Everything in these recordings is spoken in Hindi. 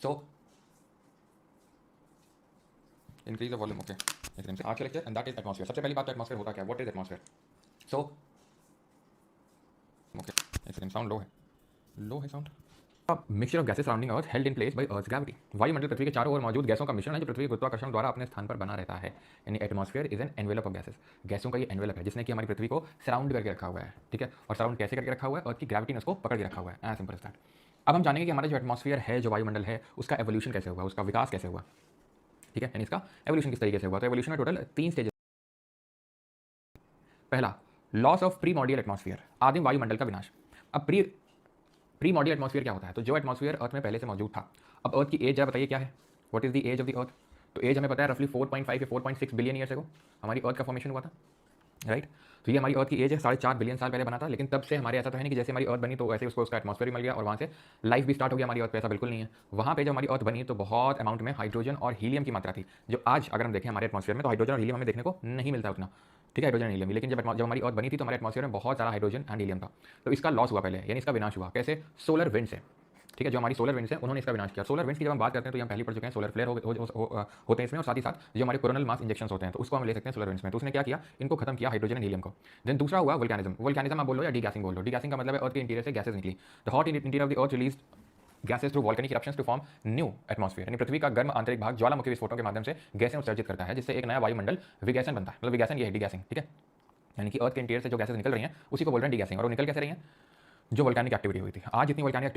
So increase the volume. Okay, आज का lecture and that is atmosphere. सबसे पहली बात तो एटमॉस्फेयर होता क्या है, what is atmosphere. So okay, एक सेकंड, साउंड लो है sound. Mixture of gases surrounding earth held in place by earth's gravity. वायुमंडल पृथ्वी के चारों ओर मौजूद गैसों का मिश्रण है जो पृथ्वी के गुरुत्वाकर्षण द्वारा अपने स्थान पर बना रहता है। यानी atmosphere is an envelope of gases. गैसों का ये एनवेलप है जिसने कि हमारी पृथ्वी को सराउंड करके रखा हुआ है। ठीक है, और सराउंड कैसे करके रखा हुआ है, अर्थ की ग्रेविटी ने उसको पकड़ के रखा हुआ है। As simple as that. अब हम जानेंगे कि हमारा जो एटमॉस्फेयर है, जो वायुमंडल है, उसका एवोल्यूशन कैसे हुआ, उसका विकास कैसे हुआ। ठीक है, यानी इसका एवोल्यूशन किस तरीके से हुआ। तो एवोल्यूशन में टोटल 3 स्टेजेस। पहला, लॉस ऑफ प्री मॉडियल एटमॉस्फेयर, आदिम वायुमंडल का विनाश। अब प्री मॉडियल एटमॉस्फेयर क्या होता है, तो जो एटमॉस्फेयर अर्थ में पहले से मौजूद था। अब अर्थ की एज जरा बताइए क्या है, what is the age of the earth. तो एज हमें पता है रफली 4.5 या 4.6 बिलियन ईयर्स अगो हमारी अर्थ का फॉर्मेशन हुआ था, राइट। तो ये हमारी अर्थ की एज है, 4.5 बिलियन साल पहले बना था। लेकिन तब से हमारे ऐसा तो है नहीं कि जैसे हमारी अर्थ बनी तो वैसे उसको उसका एटमॉस्फेयर भी मिल गया और वहाँ से लाइफ भी स्टार्ट हो गया हमारी अर्थ पे, ऐसा बिल्कुल नहीं है। वहाँ पे जब हमारी अर्थ बनी तो बहुत अमाउंट में हाइड्रोजन और हीलियम की मात्रा थी, जो आज अगर हम देखें हमारे एटमॉस्फेयर में तो हाइड्रोजन और हीलियम हमें देखने को नहीं मिलता उतना। ठीक है, हाइड्रोजन हीलियम, लेकिन जब हमारी अर्थ बनी थी तो हमारे एटमॉस्फेयर में बहुत सारा हाइड्रोजन एंड हीलियम था। तो इसका लॉस हुआ पहले, यानी इसका विनाश हुआ कैसे, सोलर विंड से। ठीक है, जो हमारी सोलर विंड्स हैं उन्होंने इसका विनाश किया। सोलर विंड्स की जब हम बात करते हैं तो हम पहले पढ़ चुके हैं, सोलर फ्लेयर होते हैं इसमें, और साथ ही साथ जो हमारे कोरोनल मास इंजेक्शन होते हैं तो उसको हम ले सकते हैं सोलर विंड्स में। तो उसने क्या किया, इनको खत्म किया, हाइड्रोजन एंड हीलियम को। देन दूसरा हुआ वोल्केनिज्म। वोल्केनिज्म आप बोलो या डीगैसिंग बोल लो। डीगैसिंग का मतलब है अर्थ के इंटीरियर से गैसेस निकली। The hot interior of the earth release gases through volcanic eruptions to form new atmosphere. यानी पृथ्वी का गर्म आंतरिक भाग ज्वालामुखी विस्फोटों के माध्यम से गैसें उत्सर्जित करता है, जिससे एक नया वायुमंडल विगैसन बनता है। मतलब विगैसन ये है डीगैसिंग। ठीक है, यानी कि अर्थ के इंटीरियर से जो गैसेस निकल रही हैं उसी को बोल रहे हैं डीगैसिंग। और वो निकल कैसे रही हैं, जो वोल्केनिक एक्टिविटी हुई थी। आज जितनी वोल्केनिक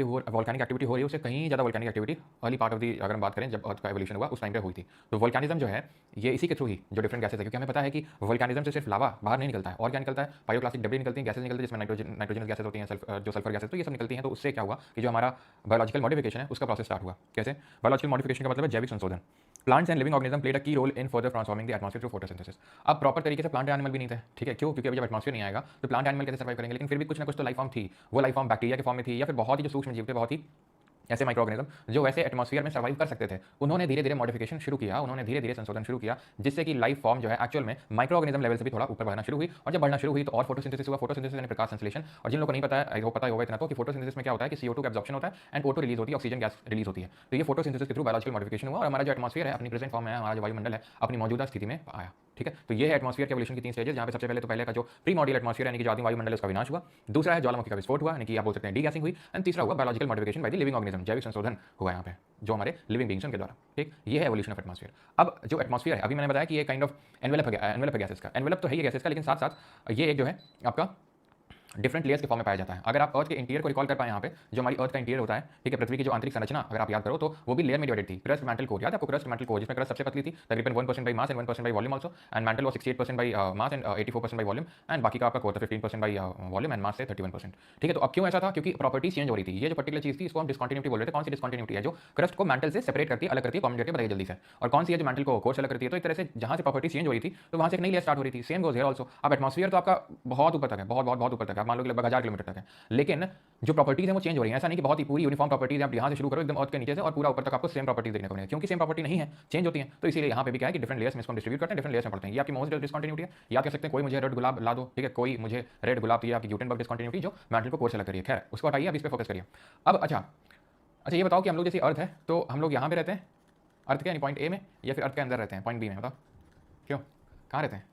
एक्टिविटी हो रही है उससे कहीं ज़्यादा volcanic activity early part of the, अगर हम बात करें जब अर्थ का एवोल्यूशन हुआ उस टाइम पे हुई थी। तो वोल्केनिज्म जो है ये इसी के थ्रू ही जो डिफरेंट गैसेस है, क्योंकि हमें पता है कि वोल्केनिज्म से सिर्फ लावा बाहर नहीं निकलता है, और क्या निकलता है, पायरोक्लास्टिक डिब्री निकलती हैं, गैसेस निकलती है जिसमें नाइट्रोजन गैसेस होती हैं, जो सल्फर गैसेस, तो ये सब निकलती हैं। तो उससे क्या हुआ कि जो हमारा बायोलॉजिकल मॉडिफिकेशन है उसका प्रोसेस स्टार्ट हुआ। कैसे, बायोलॉजिकल मॉडिफिकेशन का मतलब है जैविक संशोधन। Plants and living organism played a key role in further transforming the atmosphere through photosynthesis. अब प्रॉपर तरीके से प्लांट एनिमल भी नहीं थे। ठीक है, क्यों, क्योंकि अभी जब एटमॉस्फेयर नहीं आएगा तो प्लांट एनिमल कैसे सर्वाइव करेंगे, लेकिन फिर भी कुछ ना कुछ तो लाइफ फॉर्म थी। वो लाइफ फॉर्म बैक्टीरिया के फॉर्म में थी या फिर बहुत ही जो सूक्ष्म जीव थे, बहुत ही ऐसे माइक्रो ऑर्गेनिज्म जो वैसे एटमॉस्फेयर में सर्वाइव कर सकते थे। उन्होंने धीरे धीरे मॉडिफिकेशन शुरू किया, उन्होंने धीरे धीरे संशोधन शुरू किया, जिससे कि लाइफ फॉर्म जो है एक्चुअल में माइक्रो ऑर्गेनिज्म लेवल से भी थोड़ा ऊपर बढ़ना शुरू हुई। और जब बढ़ना शुरू हुई तो और फोटोसिंथेसिस हुआ। फोटोसिंथेसिस यानी प्रकाश संश्लेषण। और जिन लोगों को नहीं पता है, आई होप पता होगा इतना तो, कि फोटोसिंथेसिस में क्या होता है कि CO2 का एब्जॉर्प्शन होता है एंड O2 रिलीज होती है, ऑक्सीजन गैस रिलीज होती है। तो ये फोटोसिंथेसिस के थ्रू बायोलॉजिकल मॉडिफिकेशन हुआ और हमारा जो एटमॉस्फेयर है अपनी प्रेजेंट फॉर्म में, हमारा जो वायुमंडल है अपनी मौजूदा स्थिति में आया। ठीक है, तो ये है एटमॉस्फेयर के एवोल्यूशन की 3 स्टेजेस, जहाँ पे सबसे पहले तो पहले का जो प्री मॉडियल एटमॉस्फेयर यानी कि जो आदिम वायुमंडल है उसका विनाश हुआ। दूसरा है ज्वालामुखी का विस्फोट हुआ, यानी कि आप बोल सकते हैं डीगैसिंग हुई। एंड तीसरा हुआ biological modification by the living organism, जैविक संशोधन हुआ यहाँ पे जो हमारे लिविंग बीइंग्स के द्वारा। ठीक, ये है एवोल्यूशन ऑफ एटमॉस्फेयर। अब जो एटमॉस्फेयर है, अभी मैंने बताया कि ये काइंड ऑफ एनवेलप है गैसेस का। एनवेलप तो है ये गैसेस का, लेकिन साथ साथ ये एक जो है आपका डिफरेंट लेयर्स के फॉर्म में पाया जाता है। अगर आप अर्थ के इंटीरियर को रिकॉल कर पाए, यहाँ पे जो हमारी अर्थ का इंटीरियर होता है, ठीक है, पृथ्वी की जो आंतरिक संरचना अगर आप याद करो तो वो भी लेयर में डिवाइडेड थी। क्रस्ट मैंटल कोर, याद है आपको क्रस्ट मैंटल कोर, जिसमें क्रस्ट सबसे पतली थी, तकरीबन 1% by mass and 1% by volume also, and mantle वो 68% by mass and 84% by volume, and बाकी का आपका कोर था 15% बाई वॉल्यूम एंड मास से 31%। ठीक है, तो अब क्यों ऐसा था, क्योंकि प्रॉपर्टीज चेंज हो रही थी। ये जो पर्टिकुलर चीज थी इसको हम डिस्कंटिन्यूटी बोल रहे थे। कौन सी डिस्कंटिन्यूटी है, जो क्रस्ट को मैंटल से सेपरेट करती है, अलग करती है, कॉमेंट करके बताइए जल्दी से। और कौन सी है जो मैंटल को कोर से अलग करती है। तो एक तरह से जहां से प्रॉपर्टीज चेंज हो रही थी तो वहां से एक नई लेयर स्टार्ट हो रही थी। Same goes here also. अब एटमॉस्फेयर तो आपका बहुत ऊपर तक है, बहुत बहुत बहुत ऊपर तक है, आप मान लो कि लगभग 1000 किलोमीटर तक है, लेकिन जो प्रॉपर्टीज है वो चेंज हो रही है। ऐसा नहीं कि बहुत ही पूरी यूनिफॉर्म प्रॉपर्टीज आप यहाँ से शुरू करो एकदम अर्थ के नीचे से और पूरा ऊपर तक आपको सेम प्रॉपर्टीज देखने को मिलेगी, क्योंकि सेम प्रॉपर्टी नहीं है, चेंज होती है। तो इसीलिए यहाँ पे भी क्या है कि डिफरेंट लेयर्स में इसको डिस्ट्रीब्यूट करते हैं, डिफरेंट लेयर्स में पढ़ते हैं। ये आपकी मोस्ट डिस्कंटिन्यूटी है, या कह सकते हैं कोई मुझे रेड गुलाब ला दो। ठीक है, कोई मुझे रेड गुलाब, तो ये आपकी ग्यूटेनबर्ग डिस्कंटिन्यूटी जो मैंटल को कोर से अलग करिए। खैर उसको हटाइए, अब इस पर फोकस करिए। अब अच्छा अच्छा ये बताओ कि हम लोग जैसे अर्थ है तो हम लोग यहाँ पे रहते हैं अर्थ के यानी पॉइंट ए में, या फिर अर्थ के अंदर रहते हैं पॉइंट बी में, बताओ क्यों, कहाँ रहते हैं,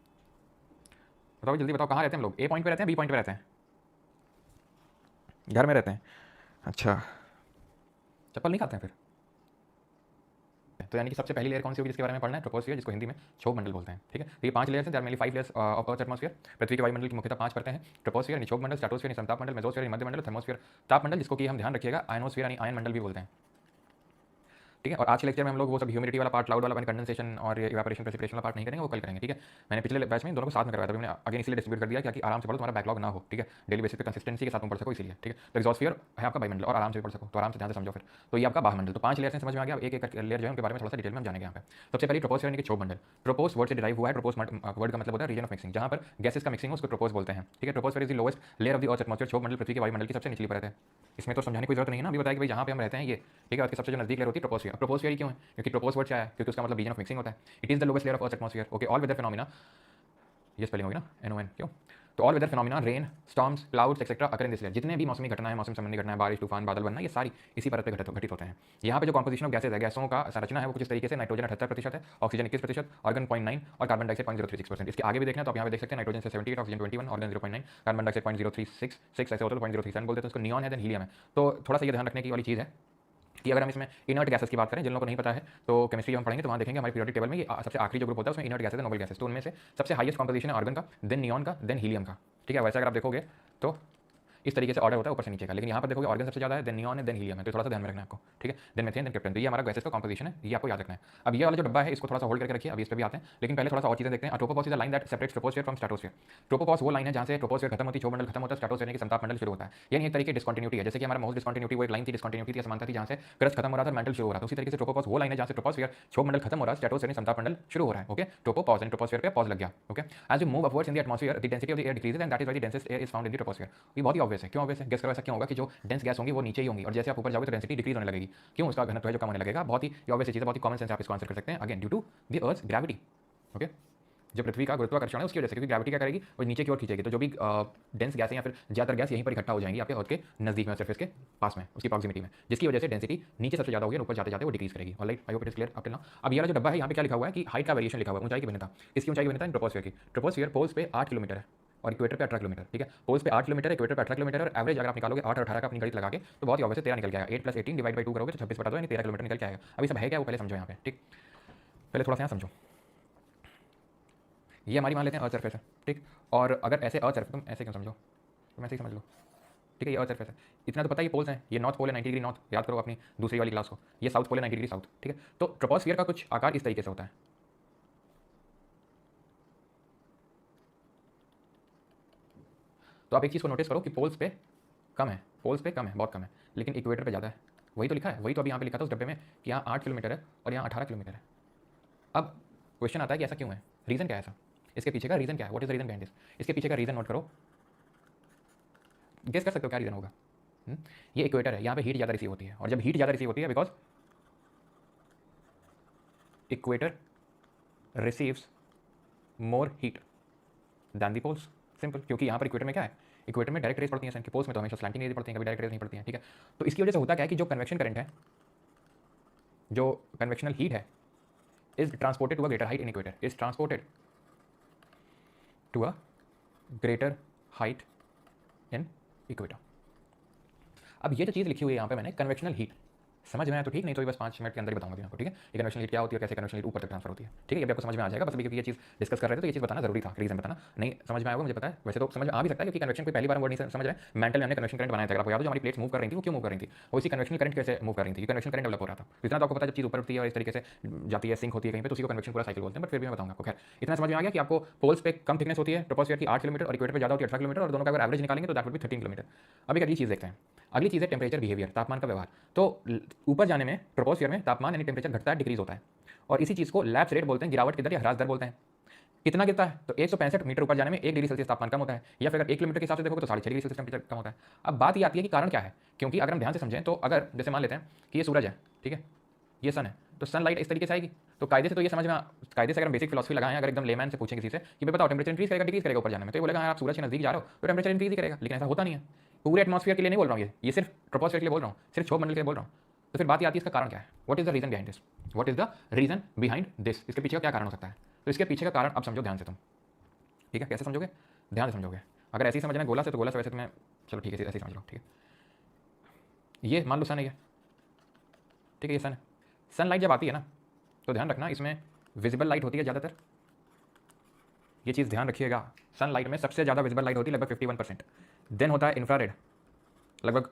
बताओ जल्दी बताओ, कहाँ रहते हैं हम लोग, ए पॉइंट पे रहते हैं, बी पॉइंट पे रहते हैं, घर में रहते हैं। अच्छा, चप्पल नहीं खाते हैं फिर। तो यानी कि सबसे पहली लेयर कौन सी होगी जिसके बारे में पढ़ना है, ट्रोपोस्फियर, जिसको हिंदी में क्षोभ मंडल बोलते हैं। ठीक है, तो ये 5 लेयर्स हैं, there are mainly 5 layers of earth atmosphere. पृथ्वी के वायुमंडल की मुख्यतः 5 परतें हैं, ट्रोपोस्फियर यानी क्षोभ मंडल, स्ट्रेटोस्फियर यानी समताप मंडल, मेसोस्फियर यानी मध्य मंडल, थर्मोस्फियर ताप मंडल, जिसको कि हम ध्यान रखिएगा आयनोस्फियर यानी आयन मंडल भी बोलते हैं। ठीक है, और आज के लेक्चर में हम लोग वो सब ह्यूमिडिटी वाला पार्ट, क्लाउड वाला, कंडेंसेशन और इवेपोरेशन प्रेसिपिटेशन वाला पार्ट नहीं करेंगे, वो कल करेंगे। ठीक है, मैंने पिछले बैच में दोनों को साथ में करवाया था, मैंने अगेन इसलिए डिस्ट्रीब्यूट कर दिया ताकि आराम से पढ़ो, तुम्हारा बैकलॉग ना हो। ठीक है, डेली बेसिस पे कंसिस्टेंसी के साथ तुम पढ़ सको, इसीलिए। ठीक है, तो एग्जॉस्फियर है आपका वायुमंडल और आराम से पढ़ सको, तो आराम से ध्यान से समझो फिर। तो ये आपका बाह्यमंडल, तो 5 लेयर से समझ में आ गया। एक एक लेयर जो है उनके बारे में थोड़ा सा डिटेल में हम जानेंगे यहाँ पे। सबसे पहले ट्रोपोस्फियर यानी कि क्षोभ मंडल। ट्रोपोस वर्ड से डिराइव हुआ है। ट्रोपोस वर्ड का मतलब होता है रीजन ऑफ मिक्सिंग, जहाँ पर गैसेस का मिक्सिंग हो उसको ट्रोपोस बोलते हैं। ठीक है, troposphere is the lowest layer of the earth atmosphere. क्षोभ मंडल पृथ्वी के वायुमंडल की सबसे निचली परत है। इसमें तो समझाने की जरूरत नहीं है ना, अभी बताया कि भाई जहाँ पे हम रहते हैं ये, ठीक है, अर्थ के सबसे जो नजदीक लेयर होती है ट्रोपोस्फियर। ट्रोपोस्फियर क्यों है, क्योंकि ट्रोपोस वर्ड क्या है, क्योंकि उसका मतलब रीजन ऑफ मिक्सिंग होता है। It is the lowest layer of earth atmosphere. Okay, all weather phenomena, ये स्पेलिंग होगी ना, NON, क्यों, तो all weather phenomena, rain, storms, clouds etcetera occur in this layer. जितने भी मौसमी घटना है, मौसम संबंधी घटना है, बारिश, तूफान, बादल बनना, ये सारी इसी परत पे घटित होते हैं। यहाँ पे जो कॉम्पोजिशन ऑफ गैसेज है, गैसों का संरचना है वो कुछ इस तरीके से, नाइट्रोजन 78% है, ऑक्सीजन 21%, ऑर्गन 0.9 और कार्बन डाइऑक्साइड 0.036%। इसके आगे भी देखना तो आप यहाँ पे देख सकते हैं नाइट्रोजन से 78, ऑक्सीजन 21, ऑर्गन 0.9, कार्बन डाइऑक्साइड 0.0366 ऐसे होता है, तो 0.037 बोलते हैं। तो इसको नियॉन है, देन हीलियम है। तो थोड़ा सा ये ध्यान रखने की वाली चीज़ है कि अगर हम इसमें इनर्ट गैसेस की बात करें, जिन लोगों को नहीं पता है तो केमिस्ट्री हम पढ़ेंगे तो वहाँ देखेंगे हमारी पीरियोडिक टेबल में ये सबसे आखिरी जो ग्रुप होता है उसमें इनर्ट गैसेस है, नोबल गैसेस। तो उनमें से सबसे हाईएस्ट कॉम्पोजिशन है आर्गन का, देन नियॉन का, देन हीलियम का। ठीक है, वैसे अगर आप देखोगे तो इस तरीके से ऑर्डर होता है ऊपर से नीचे का, लेकिन यहाँ पर देखोगे ऑर्गन सबसे ज़्यादा है, देन नियॉन है, देन हीलियम है। तो थोड़ा सा ध्यान में रखना है आपको। ठीक है, देन मेथेन, देन क्रिप्टन। तो ये हमारा गैसेस का कॉम्पोजिशन है, ये आपको याद रखना है। अब ये वाला जो डब्बा है इसको थोड़ा सा होल्ड करके रखिए, अभी इस पर भी आते हैं, लेकिन पहले थोड़ा सा और चीज़ें देखते हैं। Tropopause is the line that separates troposphere from stratosphere. Tropopause वो लाइन है जहाँ से ट्रोपोस्फियर खत्म होती है, क्षोभ मंडल खत्म होता है, स्ट्रेटोस्फियर की समताप मंडल शुरू होता है। यानी एक तरीके डिस्कंटिन्यूटी है, जैसे कि हमारा मोस्ट डिस्कंटिन्यूटी वो एक लाइन थी, डिस्कंटिन्यूटी थी, समानता थी, जहाँ से क्रस्ट खत्म हो रहा था, मेंटल शुरू हो रहा था। उसी तरीके से ट्रोपोपॉज वो लाइन है जहाँ से ट्रोपोस्फियर क्षोभ मंडल खत्म हो रहा है, स्ट्रेटोस्फियर समताप मंडल शुरू हो रहा है। ओके, ट्रोपोपॉज एंड ट्रोपोस्फियर पे पॉज लग गया। Okay, as you move upwards in the atmosphere the density of the air decreases and that is why the densest air is found in the troposphere. ये बहुत ही ऑब्वियस है। क्यों ऑब्वियस है? गेस करो ऐसा क्यों होगा कि जो डेंस गैस होंगी वो नीचे ही होंगी, और जैसे आप ऊपर जाओगे तो डेंसिटी डिक्रीज होने लगेगी। क्यों? उसका घनत्व है जो कम होने लगेगा। बहुत ही ऑब्वियस चीज़ है, बहुत ही कॉमन सेंस आप इसको आंसर कर सकते हैं। Again due to the earth gravity. Okay, जो पृथ्वी का गुरुत्वाकर्षण है उसकी वजह से, क्योंकि ग्रेविटी क्या करेगी, वो नीचे की ओर खींचेगी। तो जो भी डेंस गैस है या फिर ज़्यादातर गैस यहीं पर इकट्ठा हो जाएंगी आपके अर्थ के नजदीक में, सरफेस के पास में, उसकी प्रॉक्सिमिटी में, जिसकी वजह से डेंसिटी नीचे सबसे ज़्यादा होगी और ऊपर जाते जाते वो डिक्रीज करेगी। Alright, I hope it is clear up till now. अब ये वाला जो डब्बा है यहाँ पे क्या लिखा हुआ है कि हाइट का वेरिएशन लिखा हुआ है, ऊंचाई की भिन्नता। इसकी ऊंचाई की भिन्नता इन ट्रोपोस्फियर की। ट्रोपोस्फियर पोल्स पे 8 किलोमीटर है और इक्वेटर पे 18 किलोमीटर। ठीक है, पोल्स पे 8 किलोमीटर, इक्वेटर पे 18 किलोमीटर, और एवरेज अगर आप निकालोगे 8 और 18 का अपनी गणित लगा के तो बहुत ही ऑब्वियस 13 निकल के आएगा। 8 + 18 डिवाइड बाई 2 करोगे तो 26 बटा 2 यानी 13 किलोमीटर निकल के आएगा। अभी सब है क्या वो पहले समझो यहाँ पे। ठीक, पहले थोड़ा सा यहाँ समझो। ये हमारी मान लेते हैं अर्थ सरफेस है। ठीक, और अगर ऐसे अर्थ सरफेस, तुम ऐसे क्यों समझो, तुम ऐसे ही समझ लो। ठीक है, ये अर्थ सरफेस है, इतना तो पता है ये पोल्स हैं। ये नॉर्थ पोल है 90 डिग्री नॉर्थ, याद करो अपनी दूसरी वाली क्लास को। ये साउथ पोल है 90 डिग्री साउथ। ठीक है, तो ट्रोपोस्फियर का कुछ आकार इस तरीके से होता है। तो आप एक चीज़ को नोटिस करो कि पोल्स पे कम है, पोल्स पे कम है, बहुत कम है, लेकिन इक्वेटर पे ज़्यादा है। वही तो लिखा है, वही तो अभी यहाँ पे लिखा था उस डब्बे में कि यहाँ 8 किलोमीटर है और यहाँ 18 किलोमीटर है। अब क्वेश्चन आता है कि ऐसा क्यों है, रीज़न क्या है ऐसा, इसके पीछे का रीज़न क्या है, what is the reason behind this. इसके पीछे का रीज़न नोट करो, गेस कर सकते हो क्या रीज़न होगा। ये इक्वेटर है, यहाँ पे हीट ज़्यादा रिसीव होती है, और जब हीट ज़्यादा रिसीव होती है because equator receives more heat than the poles. Simple, क्योंकि यहाँ पर इक्वेटर में क्या है, इक्वेटर में डायरेक्ट रेज पड़ती हैं सन की, पोल्स में तो हमेशा स्लैंटिंग रेज पड़ती हैं, कभी डायरेक्ट रेज नहीं पड़ती हैं। ठीक है, तो इसकी वजह से होता क्या है कि जो कन्वेक्शन करंट है, जो कन्वेक्शनल हीट है, is transported to a greater height in equator, is transported to a greater height in equator. अब ये जो चीज़ लिखी हुई है यहाँ पे मैंने, कन्वेक्शनल हीट, समझ में आया तो ठीक, नहीं तो बस 5 मिनट के अंदर ही बताऊंगा आपको। ठीक है, ये कन्वेक्शनल हीट क्या होती है, कैसे कन्वेक्शनल हीट ऊपर तक ट्रांसफर होती है। ठीक है, ये भी आपको समझ में आ जाएगा, बस अभी क्योंकि ये चीज़ डिस्कस कर रहे थे तो ये चीज़ बताना जरूरी था, रीजन बताना। नहीं समझ में आएगा मुझे पता है, वैसे तो समझ में आ भी सकता है क्योंकि कन्वेक्शन कोई पहली बार वर्ड नहीं समझ रहे। मेंटल हमने कन्वेक्शन करंट बनाया था, आपको याद हो, जो हमारी प्लेट्स मूव कर रही थी वो क्यों मूव कर रही थी, वो इसी कन्वेक्शन करंट कैसे मूव कर रही थी, कन्वेक्शन करंट डेवलप हो रहा था। इतना तो आपको पता है, जब चीज़ ऊपर उठती है और इस तरीके से जाती है, सिंक होती है कहीं पे, तो उसी को कन्वेक्शन पूरा साइकिल बोलते हैं। बट फिर भी मैं बताऊंगा आपको। खैर, इतना समझ में आ गया कि आपको पोल्स पे कम थिकनेस होती है, ट्रोपोस्फियर की 8 किलोमीटर और इक्वेटर पे ज़्यादा होती है 18 किलोमीटर, और दोनों का अगर एवरेज निकालेंगे तो दैट वुड बी 13 किलोमीटर। अभी अगली चीज़ देखते हैं, अगली चीज़ है टेम्परेचर बिहेवियर, तापमान का व्यवहार। तो ऊपर जाने में ट्रोपोस्फियर में तापमान यानी टेम्परेचर घटता है, डिक्रीज होता है, और इसी चीज़ को लैप्स रेट बोलते हैं, गिरावट की दर या ह्रास दर बोलते हैं। कितना गिरता है, तो 165 मीटर ऊपर जाने में 1 डिग्री सेल्सियस तापमान कम होता है, या फिर अगर 1 किलोमीटर के हिसाब से देखोगे तो 6.5 डिग्री सेल्सियस टेम्परेचर कम होता है। अब बात ये आती है कि कारण क्या है, क्योंकि अगर हम ध्यान से समझें तो अगर जैसे मान लेते हैं कि ये सूरज है, ठीक है, ये सन है, तो सनलाइट इस तरीके से आएगी, तो कायदे से तो ये समझ में, कायदे से अगर हम बेसिक फिलॉसफी लगाएं, अगर एकदम लेमैन से पूछें किसी से कि भाई बताओ टेम्परेचर इंक्रीज करेगा डिक्रीज करेगा ऊपर जाने में, तो ये बोलेगा आप सूरज के नजदीक जा रहे हो तो टेम्परेचर इंक्रीज ही करेगा, लेकिन ऐसा होता नहीं है। पूरे एटमॉस्फेयर के लिए नहीं बोल रहा हूँ, ये सिर्फ ट्रोपोस्फियर के लिए बोल रहा हूँ, सिर्फ क्षोभ मंडल के लिए बोल रहा हूँ। तो फिर बात ये आती है इसका कारण क्या है, what is the reason behind this, what is the reason behind this, इसके पीछे का क्या कारण हो सकता है। तो इसके पीछे का कारण अब समझो ध्यान से तुम। ठीक है, कैसे समझोगे, ध्यान से समझोगे। अगर ऐसे ही समझना है गोला से तो गोला से, वैसे तो मैं, चलो ठीक है ऐसे ही समझ लो। ठीक है, ये मान लो सन है, ठीक है, ये सन है। सनलाइट जब आती है ना तो ध्यान रखना इसमें विजिबल लाइट होती है ज़्यादातर, ये चीज़ ध्यान रखिएगा। सनलाइट में सबसे ज़्यादा विजिबल लाइट होती है लगभग 51%, देन होता है इंफ्रारेड, लगभग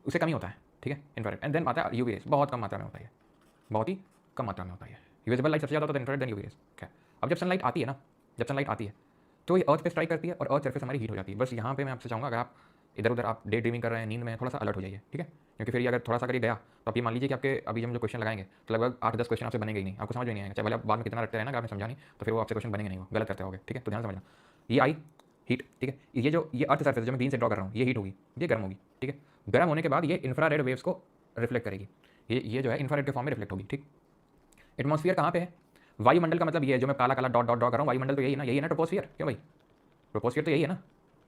उससे कम ही होता है। ठीक है, इंफ्रारेड, एंड देन आता है यूवी रेस, बहुत कम मात्रा में होता है, बहुत ही कम मात्रा में होता है। विजिबल लाइट सबसे ज़्यादा होता है, इंफ्रारेड, देन यूवी रेस। क्या अब जब सनलाइट आती है ना, जब सनलाइट आती है तो ये अर्थ पे स्ट्राइक करती है और अर्थ सरफेस हमारी हीट हो जाती है। बस यहाँ पे मैं आपसे चाहूँगा, अगर आप इधर उधर आप डे ड्रीमिंग कर रहे हैं, नींद में, थोड़ा सा अलर्ट हो जाइए। ठीक है, क्योंकि फिर ये अगर थोड़ा सा अगर गया तो आप ये मान लीजिए कि आपके अभी हम जो क्वेश्चन लगाएंगे तो लगभग 8-10 क्वेश्चन आपसे बनेंगे ही नहीं, आपको समझ में नहीं आएगा, चाहे भले आप बाद में कितना रटते रहना, अगर आपने समझा नहीं तो फिर वो आपसे क्वेश्चन बनेंगे नहीं, वो गलत करते होगे। ठीक है, तो ध्यान समझना, ये आई हीट, ठीक है, ये अर्थ सरफेस जो मैं ग्रीन से ड्रॉ कर रहा हूँ, ये हीट होगी, ये गर्म होगी। ठीक है, गर्म होने के बाद ये इंफ्रारेड वेव्स को रिफ्लेक्ट करेगी, ये जो है इंफ्रारेड के फॉर्म में रिफ्लेक्ट होगी। ठीक, एटमॉस्फेयर कहाँ पे है, वायुमंडल का मतलब ये है जो मैं काला काला डॉट डॉट ड्रॉ कर रहा हूँ, वायुमंडल तो यही ना, यही ना ट्रोपोस्फियर, क्यों भाई, ट्रोपोस्फियर तो यही है ना,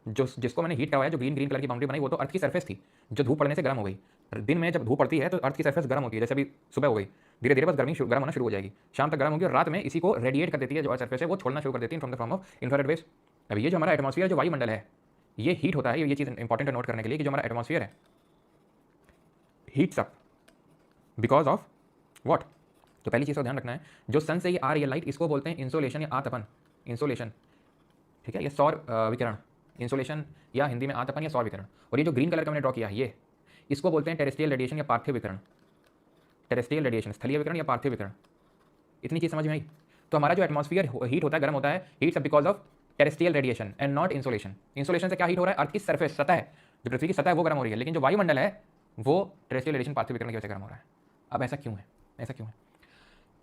जो जिसको मैंने हीट करवाया, जो ग्रीन ग्रीन कलर की बाउंड्री बनाई, वो तो अर्थ की सरफेस थी जो धूप पड़ने से गर्म हो गई। दिन में जब धूप पड़ती है तो अर्थ की सरफेस गर्म होती है, जैसे अभी सुबह हो गई, धीरे धीरे बस गर्म होना शुरू हो जाएगी, शाम तक गर्म होगी और रात में इसी को रेडिएट कर देती है, जो अर्थ सरफेस है वो छोड़ना शुरू कर देती है from the form of infrared waves. अब ये जो हमारा एटमॉस्फेयर, जो वायुमंडल है, ये हीट होता है, ये चीज़ इंपॉर्टेंट है नोट करने के लिए कि जो हमारा एटमॉस्फेयर है heats up because of what. तो पहली चीज़ का ध्यान रखना है, जो सन से ये आ रही है लाइट, इसको बोलते हैं इंसोलेशन या आतपन, इंसोलेशन, ठीक है, ये सौर विकिरण, इंसोलेशन या हिंदी में आतपन या सौर विकिरण। और ये जो ग्रीन कलर का मैंने ड्रॉ किया है, ये इसको बोलते हैं टेरेस्ट्रियल रेडिएशन या पार्थिव विकिरण, टेरेस्ट्रियल रेडिएशन, स्थलीय विकिरण या पार्थिव विकिरण। इतनी चीज़ समझ में आई। तो हमारा जो एटमॉस्फेयर हीट होता है, गर्म होता है, heats up because of terrestrial radiation and not insolation. Insolation से क्या हीट हो रहा है, अर्थ की सरफेस, सतह, जो पृथ्वी की सतह है वो गर्म हो रही है, लेकिन जो वायुमंडल है वो टेरेस्ट्रियल रेडिएशन, पार्थिव विकिरण की वजह से गर्म हो रहा है। अब ऐसा क्यों है, ऐसा क्यों है?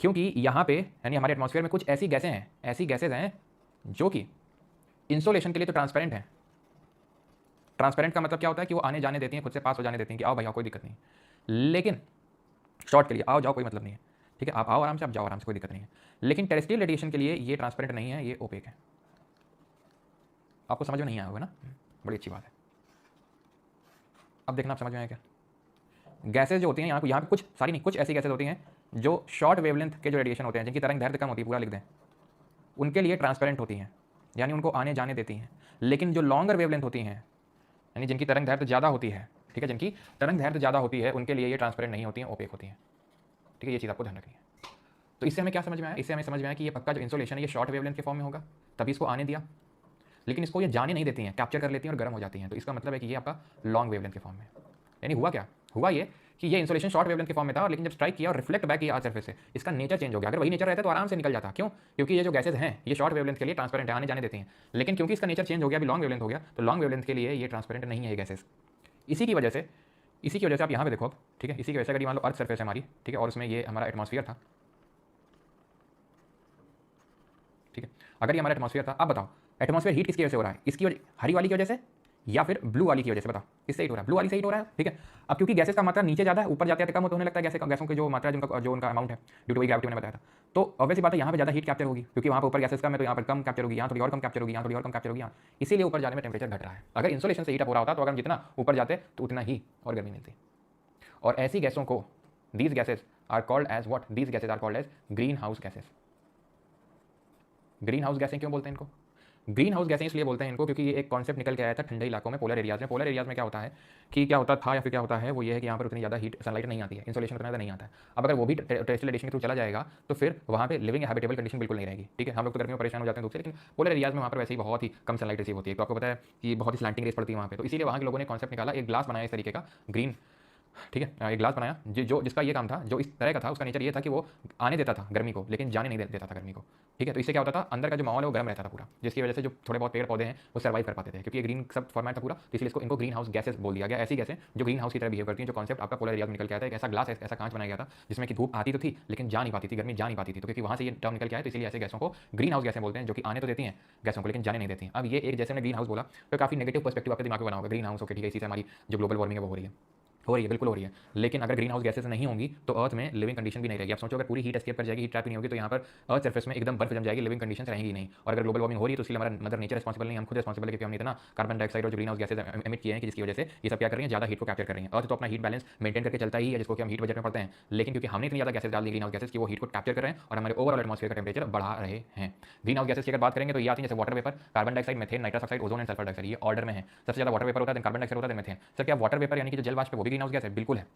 क्योंकि यहाँ पे यानी हमारे एटमॉस्फेयर में कुछ ऐसी गैसें हैं, ऐसी गैसेज हैं जो कि इंसोलेशन के लिए तो ट्रांसपेरेंट है। ट्रांसपेरेंट का मतलब क्या होता है कि वो आने जाने देती हैं, खुद से पास हो जाने देती हैं कि आओ भाई आओ, कोई दिक्कत नहीं। लेकिन शॉर्ट के लिए आओ जाओ कोई मतलब नहीं है, ठीक है, आप आओ आराम से, आप जाओ आराम से, कोई दिक्कत नहीं है। लेकिन टेरेस्ट्रियल रेडिएशन के लिए ये ट्रांसपेरेंट नहीं है, ये ओपेक है। आपको समझ में नहीं आया होगा ना, बड़ी अच्छी बात है। अब देखना आप समझ में आया क्या? गैसेज जो होती हैं यहाँ पे कुछ सारी नहीं, कुछ ऐसी गैसेज होती हैं जो शॉर्ट वेवलेंथ के जो रेडिएशन होते हैं, जिनकी तरंग दैर्घ्य कम होती है, पूरा लिख दें, उनके लिए ट्रांसपेरेंट होती हैं, यानी उनको आने जाने देती हैं। लेकिन जो लॉन्गर वेवलेंथ होती हैं, यानी जिनकी तरंग दैर्घ्य ज़्यादा होती है, ठीक है, जिनकी तरंग दैर्घ्य ज़्यादा होती है, उनके लिए ये ट्रांसपेरेंट नहीं होती हैं, ओपेक होती हैं, ठीक है, ये चीज़ आपको ध्यान रखनी है। तो इससे हमें क्या समझ में आया? इससे हमें समझ में आया कि ये पक्का जो इंसोलेशन है ये शॉर्ट वेवलेंथ के फॉर्म में होगा, तभी इसको आने दिया, लेकिन इसको ये जाने नहीं देती हैं, कैप्चर कर लेती हैं और गर्म हो जाती हैं। तो इसका मतलब है कि ये आपका लॉन्ग वेवलेंथ के फॉर्म में। यानी हुआ क्या, हुआ ये कि ये इंसोलेशन शॉर्ट वेवलेंथ के फॉर्म में था, लेकिन जब स्ट्राइक किया और रिफ्लेक्ट बैक किया अर्थ सरफेस से, इसका नेचर चेंज हो गया। अगर वही नेचर रहता तो आराम से निकल जाता। क्यों? क्योंकि ये जो गैसेज हैं ये शॉर्ट वेवलेंथ के लिए ट्रांसपेरेंट है, आने जाने देती हैं। लेकिन क्योंकि इसका नेचर चेंज हो गया, अभी लॉन्ग वेवलेंथ हो गया, तो लॉन्ग वेवलेंथ के लिए ये ट्रांसपेरेंट नहीं है ये गैसेज। इसी की वजह से आप यहाँ पे देखो अब, ठीक है, इसी की वजह से अगर मान लो अर्थ सरफेस है हमारी, ठीक है, और उसमें ये हमारा एटमॉस्फेयर था, ठीक है, अगर ये हमारा एटमॉस्फेयर था, अब बताओ एटमॉस्फेयर हीट किसकी वजह से हो रहा है? इसकी वजह, हरी वाली की वजजह से या फिर ब्लू वाली की वजह से? बताओ किससे हीट हो रहा है? ब्लू वाली से हीट हो रहा है, ठीक है। अब क्योंकि गैसेस का मात्रा नीचे ज़्यादा है, ऊपर जाते हैं कम होने लगता है, गैसों की जो मात्रा, जिनका जो उनका अमाउंट है ड्यू टू ग्रेविटी मैंने बताया था। तो ऑब्वियसली बात है यहाँ पे ज़्यादा हीट कैप्चर होगी, क्योंकि वहाँ पर ऊपर गैसेस कम है, तो यहाँ पर कम कैप्चर होगी, यहाँ थोड़ी और कम कैप्चर होगी, यहाँ थोड़ी और कम कैप्चर होगी, यहाँ इसीलिए ऊपर जाने में टेम्परेचर घट रहा है। अगर इंसोलेशन से हीट अप हो रहा होता तो अगर हम जितना ऊपर जाते तो उतना ही और गर्मी मिलती। और ऐसी गैसों को, these gases are called as what? These gases are called as green house gases. Green house गैसें क्यों बोलते हैं इनको? ग्रीन हाउस गैसें इसलिए बोलते हैं इनको क्योंकि ये एक कॉन्सेप्ट निकल के आया था ठंडे इलाकों में, पोलर एरियाज में। पोलर एरियाज में क्या होता है कि क्या होता था या फिर क्या होता है, वो ये है कि यहाँ पर उतनी ज़्यादा हीट सनलाइट नहीं आती है, इंसोलेशन उतना ज़्यादा नहीं आता है। अब अगर वो भी टेरेस्ट्रियल रेडिएशन के थ्रू चला जाएगा तो फिर वहाँ पे लिविंग हैबिटेबल कंडीशन बिल्कुल नहीं रहेगी, ठीक है। हम लोग तो गर्मी में परेशान हो जाते हैं धूप से, लेकिन पोलर एरियाज में वहाँ पर वैसे ही बहुत ही कम सनलाइट रिसीव होती है। तो आपको पता है कि बहुत ही स्लैंटिंग रेस पड़ती है वहाँ पे, तो इसीलिए वहाँ के लोगों ने कॉन्सेप्ट निकाला, एक ग्लास बनाया इस तरीके का ग्रीन, ठीक है, एक ग्लास बनाया जो जिसका ये काम था, जो इस तरह का था, उसका नेचर ये था कि वो आने देता था गर्मी को, लेकिन जाने नहीं देता था गर्मी को, ठीक है। तो इससे क्या होता था, अंदर का जो माहौल है वो गर्म रहता था पूरा, जिसकी वजह से जो थोड़े बहुत पेड़ पौधे हैं वो सर्वाइव कर पाते थे, क्योंकि ये ग्रीन सब फॉर्मेट था पूरा, तो इसलिए इनको ग्रीन हाउस गैसेस बोल दिया गया। ऐसी गैसें जो ग्रीन हाउस की तरह बिहेव करती हैं, जो कॉन्सेप्ट आपका पोलर एरिया में निकल के आता है। एक ऐसा ग्लास, ऐसा कांच बनाया गया था जिसमें कि धूप आती तो थी लेकिन जा नहीं पाती थी, गर्मी जा नहीं पाती थी। तो क्योंकि वहाँ से ये टर्म निकल के आया, तो इसलिए ऐसे गैसों को ग्रीन हाउस गैसें बोलते हैं, जो कि आने तो देती हैं गैसों को लेकिन जाने नहीं देती। अब ये एक, जैसे मैंने ग्रीन हाउस बोला तो काफी नेगेटिव पर्सपेक्टिव आपके दिमाग में बना होगा, ग्रीन हाउस, ओके ठीक है, इसी से हमारी जो ग्लोबल वार्मिंग है वो हो रही है, बिल्कुल हो रही है। लेकिन अगर ग्रीन हाउस गैसेस नहीं होंगी तो अर्थ में लिविंग कंडीशन भी नहीं रहेगी। आप सोचो अगर पूरी हीट एस्केप कर जाएगी, हीट ट्रैप नहीं होगी, तो यहाँ पर अर्थ सरफेस में एकदम बर्फ जम जाएगी, लिविंग कंडीशन रहेंगी नहीं। और अगर ग्लोबल वार्मिंग हो रही है तो इसलिए हमारा मदर नेचर रिस्पॉन्सिबल नहीं, हम खुद रिस्पॉन्सिबल है, क्योंकि हमने इतना कार्बन डाइऑक्साइड और ग्रीन हाउस गैसेज एमिट किए हैं कि जिसकी वजह से ये सब क्या कर रही है, ज़्यादा हीट को कैप्चर कर रही है। अर्थ तो अपना हीट बैलेंस मेंटेन करके चलता ही है, जिसको कि हम हीट बजट में पढ़ते हैं, लेकिन क्योंकि हमने इतनी ज़्यादा गैसेज डाल दी ग्रीन हाउस गैसेज की वो हीट को कैप्चर कर रहे हैं और हमारे ओवरऑल एटमॉस्फेयर का टेम्परेचर बढ़ा रहे हैं। ग्रीन हाउस गैसेज की अगर बात करेंगे तो ये आती है जैसे water vapour, carbon dioxide, methane, nitrous oxide, ozone and sulphur dioxide, ये ऑर्डर में है। सबसे ज़्यादा वाटर वेपर होता है, कार्बन डाइऑक्साइड होता है, मेथेन। सर क्या वाटर वेपर यानी कि जो जल वाष्प है वो भी ग्रीन हाउस गैस है? बिल्कुल है,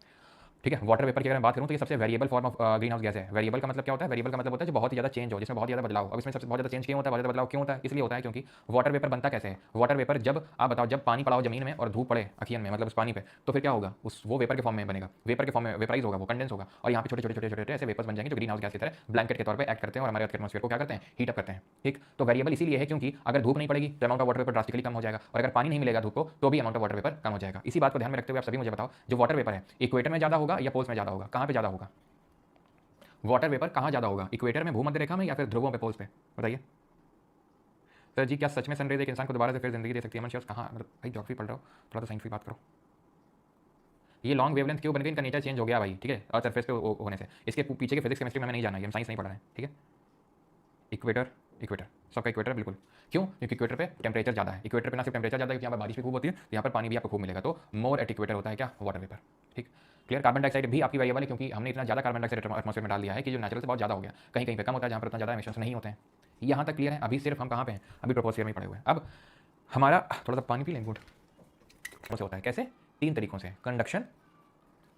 ठीक है। वाटर वेपर की अगर मैं बात करूं तो ये सबसे variable form of green house gas है। वेरिएबल का मतलब क्या होता है? वेरिएबल का मतलब होता है जो बहुत ही ज़्यादा चेंज हो, जिसमें बहुत ज़्यादा बदलाव। अब इसमें सबसे बहुत ज़्यादा चेंज क्यों होता है, बहुत ज़्यादा बदलाव क्यों होता है? इसलिए होता है क्योंकि वाटर वेपर बनता कैसे है? वाटर वेपर जब आप बताओ, जब पानी पड़ा हो जमीन में और धूप पड़े अखियन में, मतलब उस पानी पे, तो फिर क्या होगा, उस वो वेपर के फॉर्म में बनेगा, वेपर के फॉर्म में वेपराइज होगा, वो कंडेंस होगा, और यहाँ पे छोटे छोटे छोटे छोटे ऐसे वेपर्स बन जाएंगे जो ग्रीन हाउस गैस की तरह ब्लैंकेट के तौर पर एक्ट करते हैं और हमारे अर्थ के एटमॉस्फेयर को क्या करते हैं, हीट अप करते हैं, ठीक। तो वेरिएबल इसीलिए है क्योंकि अगर धूप नहीं पड़ेगी तो amount of water vapour drastically कम हो जाएगा, और अगर पानी नहीं मिलेगा धूप को तो भी अमाउंट ऑफ वाटर वेपर कम हो जाएगा। इसी बात को ध्यान में रखते हुए आप सभी मुझे बताओ, जो वाटर वेपर है इक्वेटर में ज़्यादा होगा या पोल्स में ज़्यादा होगा? कहाँ पे ज़्यादा होगा वाटर वेपर, कहाँ ज़्यादा होगा, इक्वेटर में, भूमध्य रेखा में, या फिर ध्रुवों पे, पोल्स पे? बताइए सर जी, क्या सच में सनरेज एक इंसान को दोबारा से फिर जिंदगी दे सकती है? मन कहाँ, मतलब भाई ज्योग्राफी पढ़ रहा हो, थोड़ा तो साइंस की बात करो। ये लॉन्ग वेवलेंथ क्यों बन गई? इनका नेचर चेंज हो गया भाई, ठीक है, अर्थ सरफेस पे होने से। इसके पीछे के फिजिक्स केमिस्ट्री में हमें नहीं जाना है, हम साइंस नहीं पढ़ रहे हैं, ठीक है। इक्वेटर इक्वेटर, सबका इक्वेटर बिल्कुल। क्यों? क्योंकि इक्वेटर पे टेम्परेचर ज़्यादा है। इक्वेटर पे ना सिर्फ टेम्परेचर ज़्यादा है, क्योंकि यहाँ पर बारिश भी खूब होती है, तो यहाँ पर पानी भी आपको खूब मिलेगा। तो मोर एट इक्वेटर होता है क्या? Water vapour. ठीक, क्लियर। कार्बन डाइऑक्साइड भी आपकी वेरिएबल है, क्योंकि हमने इतना ज़्यादा कार्बन डाइऑक्साइड एटमॉस्फेयर में डाल दिया है कि जो नेचुरल से बहुत ज़्यादा हो गया। कहीं कहीं पे कम होता है, जहाँ पर उतना ज़्यादा एमिशंस नहीं होते हैं। यहाँ तक क्लियर है। अभी सिर्फ हम कहाँ पे हैं? अभी ट्रोपोस्फियर में पड़े हुए हैं। अब हमारा थोड़ा सा पानी पी लें, गुड। कैसे होता है? कैसे? 3 तरीकों से, कंडक्शन,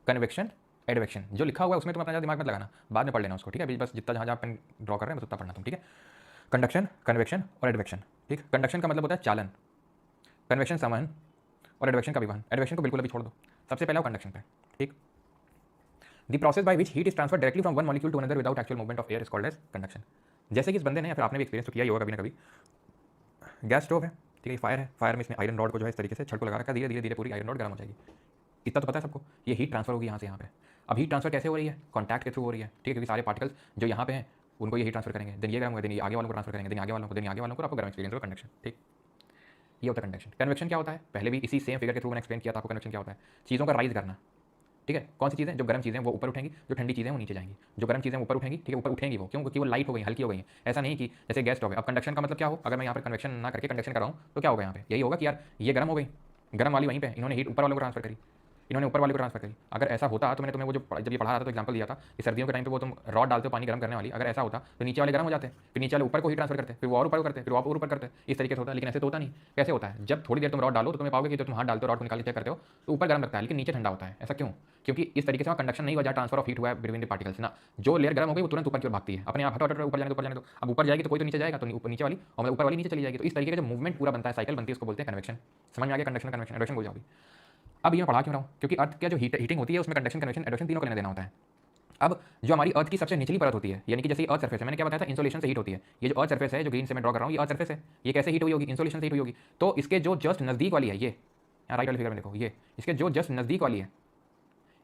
कन्वेक्शन, एडवेक्शन। जो लिखा हुआ है उसमें तुम अपना दिमाग मत लगाना, बाद में पढ़ लेना उसको, ठीक है? अभी बस जितना जहाँ पेन ड्रॉ कर रहे हैं बस उतना पढ़ना तुम, ठीक है? कंडक्शन, कन्वेक्शन और एडवेक्शन। ठीक, कंडक्शन का मतलब होता है चालन, कन्वेक्शन संवहन और एडवेक्शन का विवहन। एडवेक्शन को बिल्कुल अभी छोड़ दो, सबसे पहले कंडक्शन पे। ठीक, the process by which heat is transfer directly from one molecule to another without actual movement of air is called as conduction. जैसे कि इस बंदे ने या फिर आपने भी एक्सपीरियंस तो किया ही होगा कभी ना कभी, गैस स्टोव है, ठीक है? फायर है, फायर में इसने आयरन रॉड को जो है इस तरीके से छड़ को लगा रखा है, धीरे धीरे धीरे पूरी आयरन रॉड गर्म हो जाएगी। इतना तो पता है सबको, ये हीट ट्रांसफर होगी यहाँ से यहाँ पे। अब हीट ट्रांसफर कैसे हो रही है? कॉन्टैक्ट के थ्रू हो रही है, ठीक है? क्योंकि सारे पार्टिकल्स जो यहाँ पे हैं उनको ये हीट ट्रांसफर करेंगे, देन ये गर्म होगा, देन ये आगे वालों को ट्रांसफर करेंगे, देन आगे वालों को, देन आगे वालों को, आपको गर्म एक्सपीरियंस होगा कंडक्शन। ठीक, ये होता है कंडक्शन। कन्वेक्शन क्या होता है? पहले भी इसी सेम फिगर के थ्रू मैंने एक्सप्लेन किया था आपको कन्वेक्शन क्या होता है। चीज़ों का राइज करना, ठीक है? कौन सी चीज़ें? जो गर्म चीज़ें वो ऊपर उठेंगी, जो ठंडी चीज़ें वो नीचे जाएंगी। जो गर्म चीज़ें ऊपर उठेंगी, ठीक है? ऊपर उठेंगी वो, क्यों? क्योंकि वो लाइट हो गई, हल्की हो गई। ऐसा नहीं कि जैसे गैस स्टोव है। अब कंडक्शन का मतलब क्या हो? अगर मैं यहाँ पर कन्वेक्शन ना करके कंडक्शन कर रहा हूँ तो क्या होगा यहाँ पे? यही होगा कि यार ये गर्म हो गई, गर्म वाली वहीं पे इन्होंने हीट ऊपर वालों को ट्रांसफर करी, इन्होंने ऊपर वाले को ट्रांसफर करी। अगर ऐसा होता तो मैंने तुम्हें वो जो जब ये पढ़ा रहा था तो एग्जांपल दिया था कि सर्दियों के टाइम पे वो तुम रॉड डालते हो पानी गर्म करने वाली, अगर ऐसा होता तो नीचे वाले गर्म हो जाते, फिर नीचे वाले ऊपर को ही ट्रांसफर करते, फिर वो और ऊपर को करते, फिर वो और ऊपर करते, इस तरीके से होता है। लेकिन ऐसे तो होता नहीं। कैसे होता है? जब थोड़ी देर तुम रॉड डालो तो तुम्हें पाओगे कि जब तुम हाथ डालते हो, रॉड को निकाल के चेक करते हो तो ऊपर गर्म लगता है लेकिन नीचे ठंडा होता है। ऐसा क्यों? क्योंकि इस तरीके से वहाँ कंडक्शन नहीं हुआ, जहाँ ट्रांसफर ऑफ हीट हुआ है बिटवीन द पार्टिकल्स ना। जो लेयर गर्म हो गई वो तुरंत ऊपर की ओर भागती है, अपने आप हटो हटो ऊपर जाने दो, ऊपर जाने दो। अब ऊपर जाएगी तो कोई तो नीचे जाएगा, तो ऊपर नीचे वाली और ऊपर वाली नीचे चली जाएगी। तो इस तरीके का जो मूवमेंट पूरा बनता है, साइकिल बनती है, उसको बोलते हैं कन्वेक्शन। समझ में आ गया? कंडक्शन, कन्वेक्शन, एडवेक्शन बोल जाओगी। अब ये मैं पढ़ा क्यों रहा हूँ? क्योंकि अर्थ का जो हीटिंग होती है उसमें कंडक्शन, कन्वेक्शन, एडवेक्शन तीनों का लेना देना होता है। अब जो हमारी अर्थ की सबसे निचली परत होती है, यानी कि जैसे अर्थ सरफेस है, मैंने क्या बताया था? इंसोलेशन से हीट होती है। ये जो अर्थ सरफेस है, जो ग्रीन से मैं ड्रॉ कर रहा हूँ, ये अर्थ सरफेस है। ये कैसे हीट हुई होगी? इंसोलेशन से हीट हुई होगी। तो इसके जो जस्ट नज़दीक वाली है, ये यहाँ राइट वाली फिगर में देखो, ये इसके जो जस्ट नज़दीक वाली है,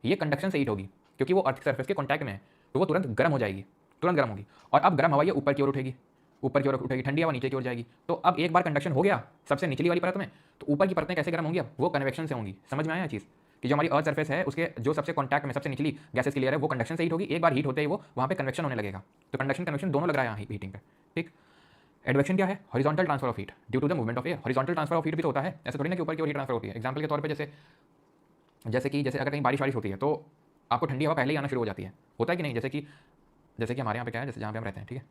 ये कंडक्शन से हीट होगी, क्योंकि वो अर्थ सरफेस के कॉन्टैक्ट में है, तो वो तुरंत गर्म हो जाएगी, तुरंत गर्म होगी। और अब गर्म हवा ये ऊपर की ओर उठेगी, ऊपर की ओर उठेगी, ठंडी हवा नीचे की ओर जाएगी। तो अब एक बार कंडक्शन हो गया सबसे निचली वाली परत में, तो ऊपर की परतें कैसे गर्म होंगी? अब वो कन्वेक्शन से होंगी। समझ में आया चीज़? कि जो हमारी अर्थ सरफेस है उसके जो सबसे कॉन्टैक्ट में सबसे निचली गैसेस की लेयर है वो कंडक्शन से हीट होगी। एक बार हीट होते ही वो वहाँ पे कन्वेक्शन होने लगेगा। तो कंडक्शन, कन्वेक्शन दोनों लग रहा है यहाँ हीटिंग पे। ठीक, एडवेक्शन क्या है? Horizontal transfer of heat due to the movement of air. Horizontal transfer of heat भी तो होता है, ऐसे थोड़ी ना कि ऊपर की ओर हीट ट्रांसफर होती है। एग्जाम्पल के तौर पर जैसे अगर कहीं बारिश वारिश होती है तो आपको ठंडी हवा पहले ही आना शुरू हो जाती है, होता है कि नहीं? जैसे कि हमारे यहाँ पे क्या है, जैसे जहाँ पे हम रहते हैं, ठीक है?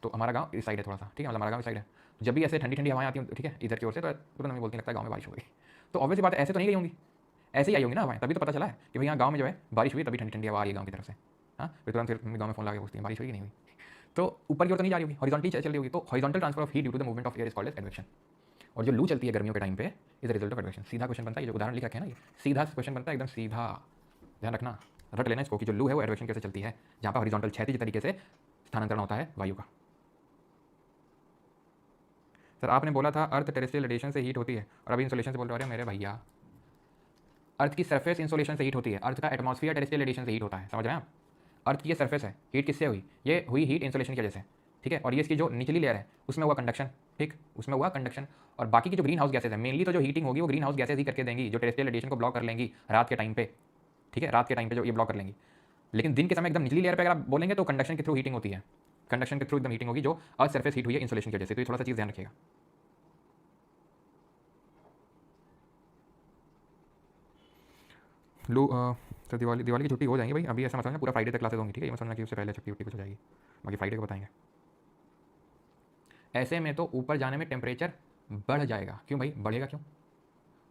तो हमारा गांव इस साइड है थोड़ा सा, ठीक है? मतलब हमारा गांव इस साइड है। जब भी ऐसे ठंडी ठंडी हवाएं आती हैं, ठीक है, इधर की ओर से, तो तुरंत हमें बोलती लगता है गांव में बारिश हो गई। तो ऑब्वियस बात है, ऐसे तो नहीं गई होंगी, ऐसे ही आई होंगी ना हवाएं, तभी तो पता चला है कि भाई यहाँ गांव में जो है बारिश हुई, तभी ठंडी ठंडी हवा आ रही है गांव की तरफ से। हाँ, फिर तुरंत फिर गांव में फोन लगा के पूछती है बारिश हुई कि नहीं हुई। तो ऊपर की ओर तो नहीं जा रही होगी, हॉरिजॉन्टली चल रही होगी। तो horizontal transfer of heat due to the movement of air is called as advection. और जो लू चलती है गर्मियों के टाइम पे is the result of advection. सीधा क्वेश्चन बनता है, ये जो उदाहरण लिखा है ना, ये सीधा क्वेश्चन बनता है, एकदम सीधा। ध्यान रखना, रट लेना इसको कि जो लू है वो एडवेक्शन कैसे चलती है, जहाँ पर हॉरिजॉन्टल क्षैतिज तरीके से स्थानांतरण होता है वायु का। सर आपने बोला था अर्थ टेरेस्ट्रियल रेडिएशन से हीट होती है और अभी इंसोलेशन से बोल रहे हो। मेरे भैया, अर्थ की सरफेस इंसोलेशन से हीट होती है, अर्थ का एटमॉस्फेयर टेरेस्ट्रियल रेडिएशन से हीट होता है। समझ रहे हैं आप? अर्थ की ये सरफेस है, हीट किससे हुई? ये हुई हीट इंसोलेशन की वजह से, ठीक है? और ये इसकी जो निचली लेयर है उसमें हुआ कंडक्शन, ठीक, उसमें हुआ कंडक्शन। और बाकी की जो ग्रीन हाउस गैसेज है, मेनली तो जो हीटिंग होगी वो ग्रीन हाउस गैसेज ही करके देंगी, जो टेरेस्ट्रियल रेडिएशन को ब्लॉक कर लेंगी रात के टाइम पे, ठीक है? रात के टाइम पे जो ये ब्लॉक कर लेंगी। लेकिन दिन के समय एकदम निचली लेयर पे अगर आप बोलेंगे तो कंडक्शन के थ्रू हीटिंग होती है, कंडक्शन के थ्रू एकदम हीटिंग होगी, जो अर्थ सरफेस हीट हुई है इंसोलेशन की वजह से। तो ये थोड़ा सा चीज़ ध्यान रखिएगा। लो सर दिवाली की छुट्टी हो जाएगी भाई, अभी ऐसा मत समझना पूरा फ्राइडे तक क्लासेस होंगी, ठीक है? ये मत समझना कि उससे पहले छुट्टी कुछ हो जाएगी, बाकी फ्राइडे को बताएंगे। ऐसे में तो ऊपर जाने में टेम्परेचर बढ़ जाएगा। क्यों भाई बढ़ेगा? क्यों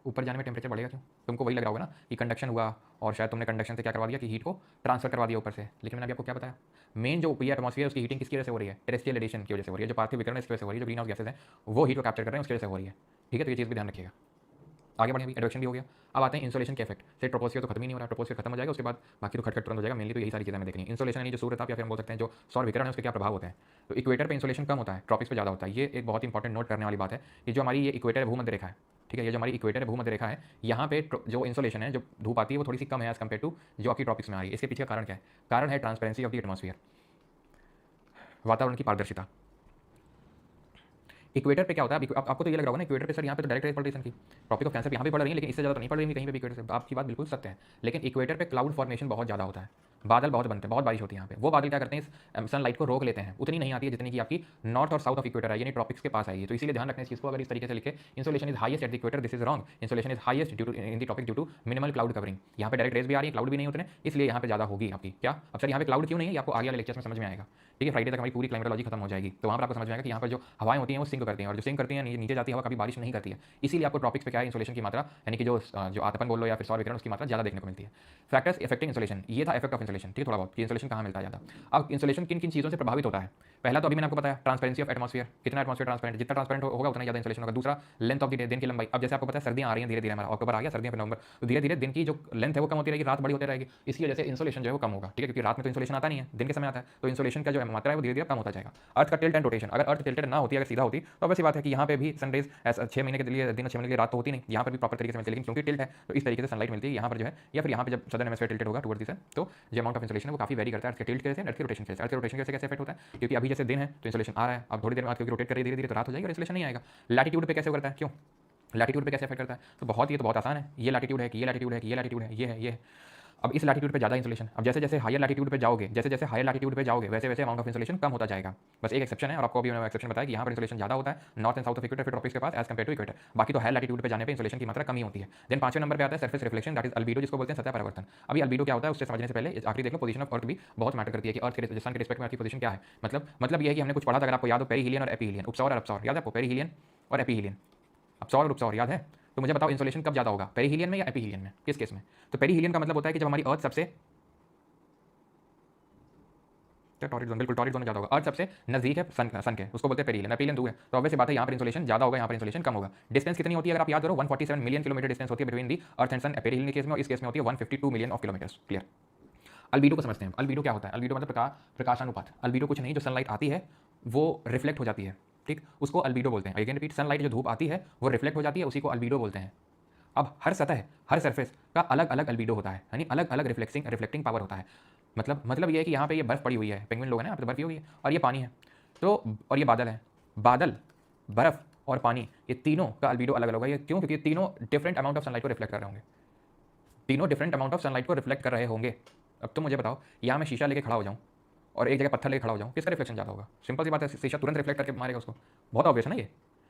ऊपर जाने में टेम्परेचर बढ़ेगा? क्यों? तुमको वही लग रहा होगा ना कि कंडक्शन हुआ और शायद तुमने कंडक्शन से क्या करवा दिया कि हीट को ट्रांसफर करवा दिया ऊपर से। लेकिन मैंने अभी आपको क्या बताया, मेन जो ऊपरी एटमॉस्फेयर उसकी हीटिंग किसकी वजह से हो रही है? टेरेस्ट्रियल रेडिएशन की वजह से हो रही है। जो पार्थिव विकिरण इसकी वजह से हो रही है, जो ग्रीन हाउस गैसेज हैं वो हीट को कैप्चर कर रहे हैं, उसकी वजह से हो रही है, ठीक है? तो ये चीज़ भी ध्यान रखिएगा। आगे बढ़े, अभी एडवेक्शन भी हो गया। अब आते हैं इंसोलेशन के इफेक्ट से। ट्रोपोस्फियर तो खत्म ही नहीं हो रहा, ट्रोपोस्फियर खत्म हो जाएगा उसके बाद बाकी तो खटखट तुरंत हो जाएगा। मेनली तो यही सारी चीज़ें हमें देखनी है। इंसोलेशन यानी जो सूर्य ताप या फिर हम बोल सकते हैं जो सौर विकिरण है उसके क्या प्रभाव होते हैं। तो इक्वेटर पे इंसोलेशन कम होता है, ट्रॉपिक्स पे ज़्यादा होता है। ये एक बहुत इंपॉर्टेंट नोट करने वाली बात है। ये जो हमारी ये इक्वेटर है, भूमध्य रेखा है, ठीक है? ये जो हमारी इक्वेटर है, भूमध्य रेखा है, यहाँ पे जो इंसोलेशन है, जो धूप आती है वो थोड़ी सी कम है एज कम्पेयर टू जो आपकी ट्रॉपिक्स में आ रही है। इसके पीछे का कारण क्या है? कारण है ट्रांसपेरेंसी ऑफ द एटमॉस्फियर, वातावरण की पारदर्शिता। इक्वेटर पे क्या होता है? अब आपको तो ये लग रहा होगा ना इक्वेटर पे सर यहाँ पे तो डायरेक्ट रेज पड़ रही है सन की, ट्रॉपिक ऑफ कैंसर यहाँ भी पड़ रही है, लेकिन इससे ज़्यादा तो नहीं पड़ रही कहीं पे भी इक्वेटर से। आपकी बात बिल्कुल सत्य है, लेकिन इक्वेटर पे क्लाउड फॉर्मेशन बहुत ज़्यादा होता है। बादल बहुत बनते हैं, बहुत बारिश होती है यहाँ पे। वो बादल क्या करते हैं, सनलाइट को रोक लेते हैं, उतनी नहीं आती है जितनी कि आपकी नॉर्थ और साउथ ऑफ इक्वेटर है, यानी ट्रॉपिक्स के पास आएगी। तो इसीलिए ध्यान रखना इस चीज़ को, अगर इस तरीके से लिखे insolation is highest at the equator, this is wrong. Insolation is highest due to in the tropic due to minimal cloud covering. यहाँ पे डायरेक्ट रेज भी आ रही है, क्लाउड भी नहीं उतने, इसलिए यहाँ पे ज़्यादा होगी आपकी क्या। अब सर यहाँ पे क्लाउड क्यों नहीं है, ये आपको आगे वाले लेक्चर्स में समझ में आएगा। ठीक है, फ्राइडे तक हमारी पूरी क्लाइमेटोलॉजी खत्म हो जाएगी, तो वहाँ पर आपको समझ में आएगा कि यहाँ पर जो हवाएं होती हैं वो सिंक करती हैं, और जो सिंक करती हैं नीचे जाती है हवा कभी बारिश नहीं करती है। इसीलिए आपको ट्रॉपिक्स पे क्या है, इंसोलेशन की मात्रा, यानी कि जो आतपन बोल लो या फिर सौर विकिरण, उसकी मात्रा ज़्यादा देखने को मिलती है। फैक्टर्स इफेक्टिंग इंसोलेशन, ये था इफेक्ट ऑफ इंसोलेशन। ठीक है, थोड़ा बहुत कि इंसोलेशन कहाँ मिलता है ज़्यादा। अब इंसोलेशन किन किन चीज़ों से प्रभावित होता है, पहला तो अभी मैंने आपको बताया ट्रांसपेरेंसी ऑफ एटमॉस्फेयर, कितना एटमॉस्फेयर ट्रांसपेरेंट, जितना ट्रांसपेरेंट होगा उतना ज़्यादा इंसोलेशन होगा। दूसरा लेंथ ऑफ द डे, दिन की लंबाई। अब जैसे आपको पता है सर्दियाँ आ रही हैं धीरे धीरे, हमारा अक्टूबर आ गया, सर्दियाँ नवंबर, तो धीरे धीरे दिन की जो लेंथ है वो कम होती रहेगी, रात बड़ी होती रहेगी, इसकी वजह से इंसोलेशन जो है वो कम होगा। ठीक है, क्योंकि रात में तो इंसोलेशन आता नहीं है, दिन के समय आता है, तो इंसोलेशन का जो मात्रा है वो धीरे धीरे कम होता जाएगा। अर्थ का टिल्ट एंड रोटेशन, अगर अर्थ टिल्टेड ना होती, अगर सीधा होती, तो वैसी बात है कि यहाँ पे भी सनरेज 6 महीने के लिए दिन, 6 महीने के लिए रात तो होती नहीं, यहाँ पर भी प्रॉपर तरीके से मिलती है, लेकिन क्योंकि टिल्ट है तो इस तरीके से सनलाइट मिलती है यहाँ पर जो है, या फिर यहाँ पे जब सदर्न हेमिस्फीयर टिल्टेड होगा टुवर्ड्स दी सन, तो जो अमाउंट ऑफ इंसोलेशन है वो काफी वेरी करता है। अर्थ के टिल्ट के जैसे, अर्थ के रोटेशन से। अर्थ के रोटेशन कैसे इफेक्ट होता है, क्योंकि अभी जैसे दिन है तो इंसोलेशन आ रहा है, अब थोड़ी देर में क्योंकि रोटेट कर रही है धीरे धीरे, तो रात हो जाएगी और इंसोलेशन नहीं आएगा। लैटिट्यूड पे कैसे करता है, क्यों लैटिट्यूड पे कैसे इफेक्ट करता है, तो बहुत, ये तो बहुत आसान है, ये लैटिट्यूड है कि ये लैटिट्यूड है कि ये लैटिट्यूड है, ये है, ये है। अब इस लैटिट्यूड पे ज़्यादा इंसोलेशन, अब जैसे जैसे हायर लैटिट्यूड पे जाओगे, जैसे जैसे हायर लैटिट्यूड पे जाओगे वैसे वैसे अमाउंट ऑफ इंसोलेशन कम होता जाएगा। बस एक एक्सेप्शन है, और आपको अभी मैंने एक्सेप्शन बताया कि यहाँ पर इंसोलेशन ज़्यादा होता है north and south of equator, tropics के पास, एज कंपेयर टू इक्वेटर। बाकी तो हायर लैटिट्यूड पे जाने पे इंसोलेशन की मात्रा कमी होती है। देन 5वें नंबर पे आता है सरफेस रिफ्लेक्शन, दैट इज अल्बीडो, जिसको बोलते हैं सतह परिवर्तन। अभी अल्बीडो क्या होता है उससे समझने से पहले आखिरी देख लो, पोजीशन ऑफ अर्थ भी बहुत मैटर करती है कि अर्थ के सन के रिस्पेक्ट में आपकी पोजीशन क्या है। मतलब ये है कि हमने कुछ पढ़ा था, अगर आपको याद हो, पेरीहिलियन और एपीहिलियन, उपसौर और अपसौर, याद है आपको, पेरीहिलियन और एपीहिलियन, अपसौर और उपसौर याद है। तो मुझे बताओ इंसोलेशन कब ज़्यादा होगा, पेरीहिलियन में या एपीहिलियन में, किस केस में। तो पेरीहिलियन का मतलब होता है कि जब हमारी अर्थ सबसे, टॉरिड जोन, बिल्कुल टॉरिड जोन में ज़्यादा होगा, अर्थ सबसे नजदीक है सन के, उसको बोलते हैं पेरीहिलियन। एपीहिलियन दूर है, तो ऑब्वियस बात है यहाँ पर इंसोलेशन ज़्यादा होगा, यहाँ पर इंसोलेशन कम होगा। डिस्टेंस कितनी होती है अगर आप याद करो, 147 मिलियन किलोमीटर डिस्टेंस होती है between the earth and sun perihelion के केस में, और इस केस में होती है 152 million of kilometres. Clear. Albedo को समझते हैं, अल्बीडो क्या होता है, अल्बीडो मतलब प्रकाशानुपात। अल्बीडो कुछ नहीं, जो सनलाइट आती है वो रिफ्लेक्ट हो जाती है, ठीक, उसको अल्बीडो बोलते हैं। अगेन रिपीट, सनलाइट जो धूप आती है वो रिफ्लेक्ट हो जाती है, उसी को अल्बीडो बोलते हैं। अब हर सतह, हर सरफेस का अलग अलग अल्बीडो होता है, यानी अलग अलग रिफ्लेक्टिंग पावर होता है। मतलब ये है कि यहाँ पे ये बर्फ पड़ी हुई है, पेंगुइन लोग हैं ना, यहाँ पे बर्फ हुई है, और ये पानी है, तो और ये बादल है, बादल, बर्फ और पानी, ये तीनों का अल्बीडो अलग अलग होगा। ये क्यों, क्योंकि ये तीनों डिफरेंट अमाउंट ऑफ सनलाइट को रिफ्लेक्ट कर रहे होंगे, तीनों डिफरेंट अमाउंट ऑफ सनलाइट को रिफ्लेक्ट कर रहे होंगे। अब तुम मुझे बताओ, यहाँ मैं शीशा लेके खड़ा हो जाऊँ और एक जगह पत्थर लेके खड़ा हो जाऊँ, किसका रिफ्लेक्शन ज़्यादा होगा। सिंपल सी बात है, शीशा तुरंत रिफ्लेक्ट करके मारेगा उसको, बहुत ऑब्वियस है ना ये,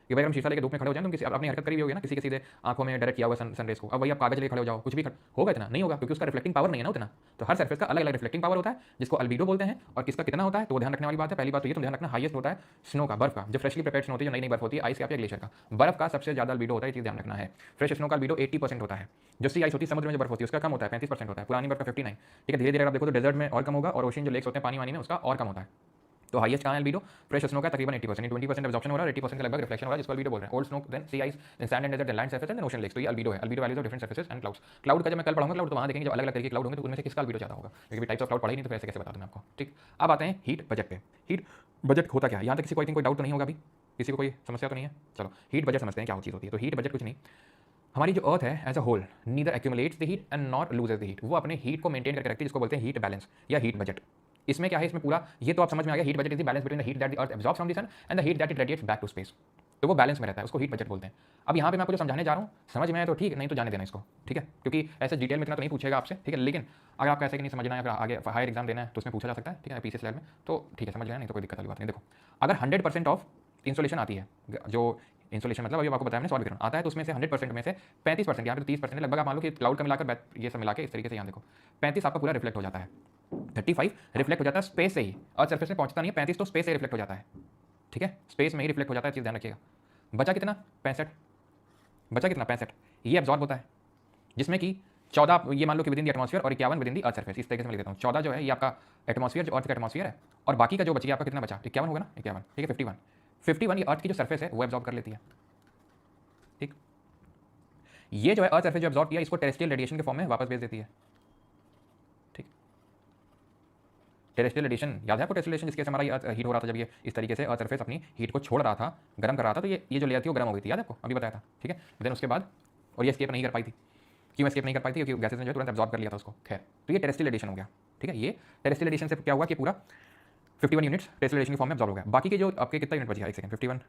कि भाई हम शीशा लेके धूप में खड़े हो जाए, तुम किसी अपनी हरकत करी भी होगी ना, किसी के सीधे आंखों में डायरेक्ट किया हुआ सनरेज को। अब वही आप कागज लेके खड़े हो जाओ, कुछ भी होगा, इतना नहीं होगा, क्योंकि उसका रिफ्लेक्टिंग पावर नहीं है ना उतना। तो हर सरफेस का अलग अलग रिफ्लेक्टिंग पावर होता है, जिसको अल्बीडो बोलते हैं, और किसका कितना होता है तो वो ध्यान रखने वाली बात है। पहली बात तो ये तुम ध्यान रखना, हाईएस्ट होता है स्नो का, बर्फ का, जो फ्रेशली प्रिपेयर्ड स्नो होती है, जो नई नई बर्फ होती है, आइस का या ग्लेशियर का, बर्फ का सबसे ज्यादा अल्बीडो होता है, ये चीज ध्यान रखना है। फ्रेश स्नो का अल्बीडो 80% होता है, जो सी आइस होती है समुद्र में जो बर्फ होती है उसका कम होता है, 35% होता है, पुरानी बर्फ का 59। ठीक है, धीरे धीरे आप देखो तो डेजर्ट में और कम होगा, और ओशन जो लेक्स होते हैं पानी वानी में उसका और कम होता है। तो हाईएस्ट कहाँ है अल्बीडो, फ्रेश स्नो का तकरीबन 80%, 20% एब्जॉर्प्शन हो रहा है, 80% का लगभग रिफ्लेक्शन हो रहा है, जिसको अल्बीडो बोल रहे हैं। Old snow, then sea ice, then sand and desert, then land surface and then ocean lakes, तो ये अल्बीडो है। Albedo values of different surfaces and clouds. Cloud का जब मैं कल पढ़ाऊंगा, क्लाउड तो वहाँ देखेंगे, जब अलग अलग तरीके के क्लाउड होंगे तो उनमें से किसका अल्बीडो ज़्यादा होगा, क्योंकि टाइप्स ऑफ क्लाउड पढ़े नहीं तो फिर ऐसे कैसे बता दूँ मैं आपको। ठीक, अब आते हैं हीट बजट पे। हीट बजट होता क्या है, यहाँ तक किसी को आई थिंक कोई डाउट तो नहीं होगा अभी, किसी को कोई समस्या तो नहीं है। चलो हीट बजट समझते हैं क्या चीज़ होती है। तो हीट बजट कुछ नहीं, हमारी जो अर्थ है as a whole neither accumulates the heat and not loses the heat, वो अपने हीट को मेंटेन करके रखती है, जिसको बोलते हैं हीट बैलेंस या हीट बजट। इसमें क्या है, इसमें पूरा ये तो आप समझ में आ गया, heat budget is the balance between the heat that the earth absorbs from the sun and the heat that it radiates back to space, तो वो बैलेंस में रहता है, उसको हीट बजट बोलते हैं। अब यहाँ पे मैं आपको जो समझाने जा रहा हूँ, समझ में आए तो ठीक, नहीं तो जाने देना इसको, ठीक है, क्योंकि ऐसे डिटेल में इतना तो नहीं पूछेगा आपसे, ठीक है, लेकिन अगर आपको ऐसे कि नहीं समझना है, अगर आगे हायर एग्जाम देना है तो उसमें पूछा जा सकता है, ठीक है, पीसीएस लेवल में, तो ठीक है समझ लेना, नहीं तो कोई दिक्कत वाली बात नहीं। देखो, अगर 100% ऑफ इंसोलेशन आती है, जो इंसोलेशन मतलब अभी आपको बताया मैंने, सौर विकिरण आता है, तो उसमें से 100% में से 35%, यहाँ पे 30% लगभग, आप मान लो कि क्लाउड का मिलाकर ये सब मिला के इस तरीके से, यहाँ देखो 35 आपका पूरा रिफ्लेक्ट हो जाता है, 35 रिफ्लेक्ट हो जाता है स्पेस से ही, अर्थ सरफेस में पहुंचता नहीं है, 35 तो स्पेस से रिफ्लेक्ट हो जाता है, ठीक है, स्पेस में ही रिफ्लेक्ट हो जाता है, चीज़ ध्यान रखिएगा। बचा कितना, 65, बचा कितना 65, ये एब्जॉर्ब होता है, जिसमें कि 14 ये मान लो कि विदिन द एटमॉस्फेयर और 51 विदिन द अर्थ सरफेस, इस तरीके से मैं लिख देता हूँ। 14 जो है ये आपका एटमॉस्फेयर, जो अर्थ का एटमॉस्फेयर है, और बाकी का जो बच गया आपका कितना बचा, 51 होगा ना, 51, ठीक है, 51 ये अर्थ की जो सरफेस है वो एब्जॉर्ब कर लेती है। ठीक, ये जो है अर्थ सरफेस जो एब्जॉर्ब किया, इसको टेरेस्ट्रियल रेडिएशन के फॉर्म में वापस भेज देती है। ठीक, टेरेस्ट्रियल रेडिएशन याद है आपको, टेरेस्ट्रियल रेडिएशन जिसके हमारा हीट हो रहा था, जब ये इस तरीके से अर्थ सरफेस अपनी हीट को छोड़ रहा था, गर्म कर रहा था, तो ये जो लेयर थी वो गर्म हो गई थी, याद है आपको, अभी बताया था, ठीक है। देन उसके बाद, और ये एस्केप नहीं कर पाई थी, क्यों एस्केप नहीं कर पाई थी, क्योंकि गैसेस ने जो तुरंत एब्जॉर्ब कर लिया था उसको। खैर, तो ये टेरेस्ट्रियल रेडिएशन हो गया, ठीक है। ये टेरेस्ट्रियल रेडिएशन से क्या हुआ कि पूरा 51 यूनिट्स टेरेस्ट्रियल रेडिएशन के फॉर्म में एब्जॉर्ब हो गया। बाकी के जो आपके कितना यूनिट बच गया, एक सेकंड, 51,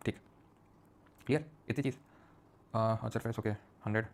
ठीक, क्लियर, इतनी चीज़ सरफेस ओके 100,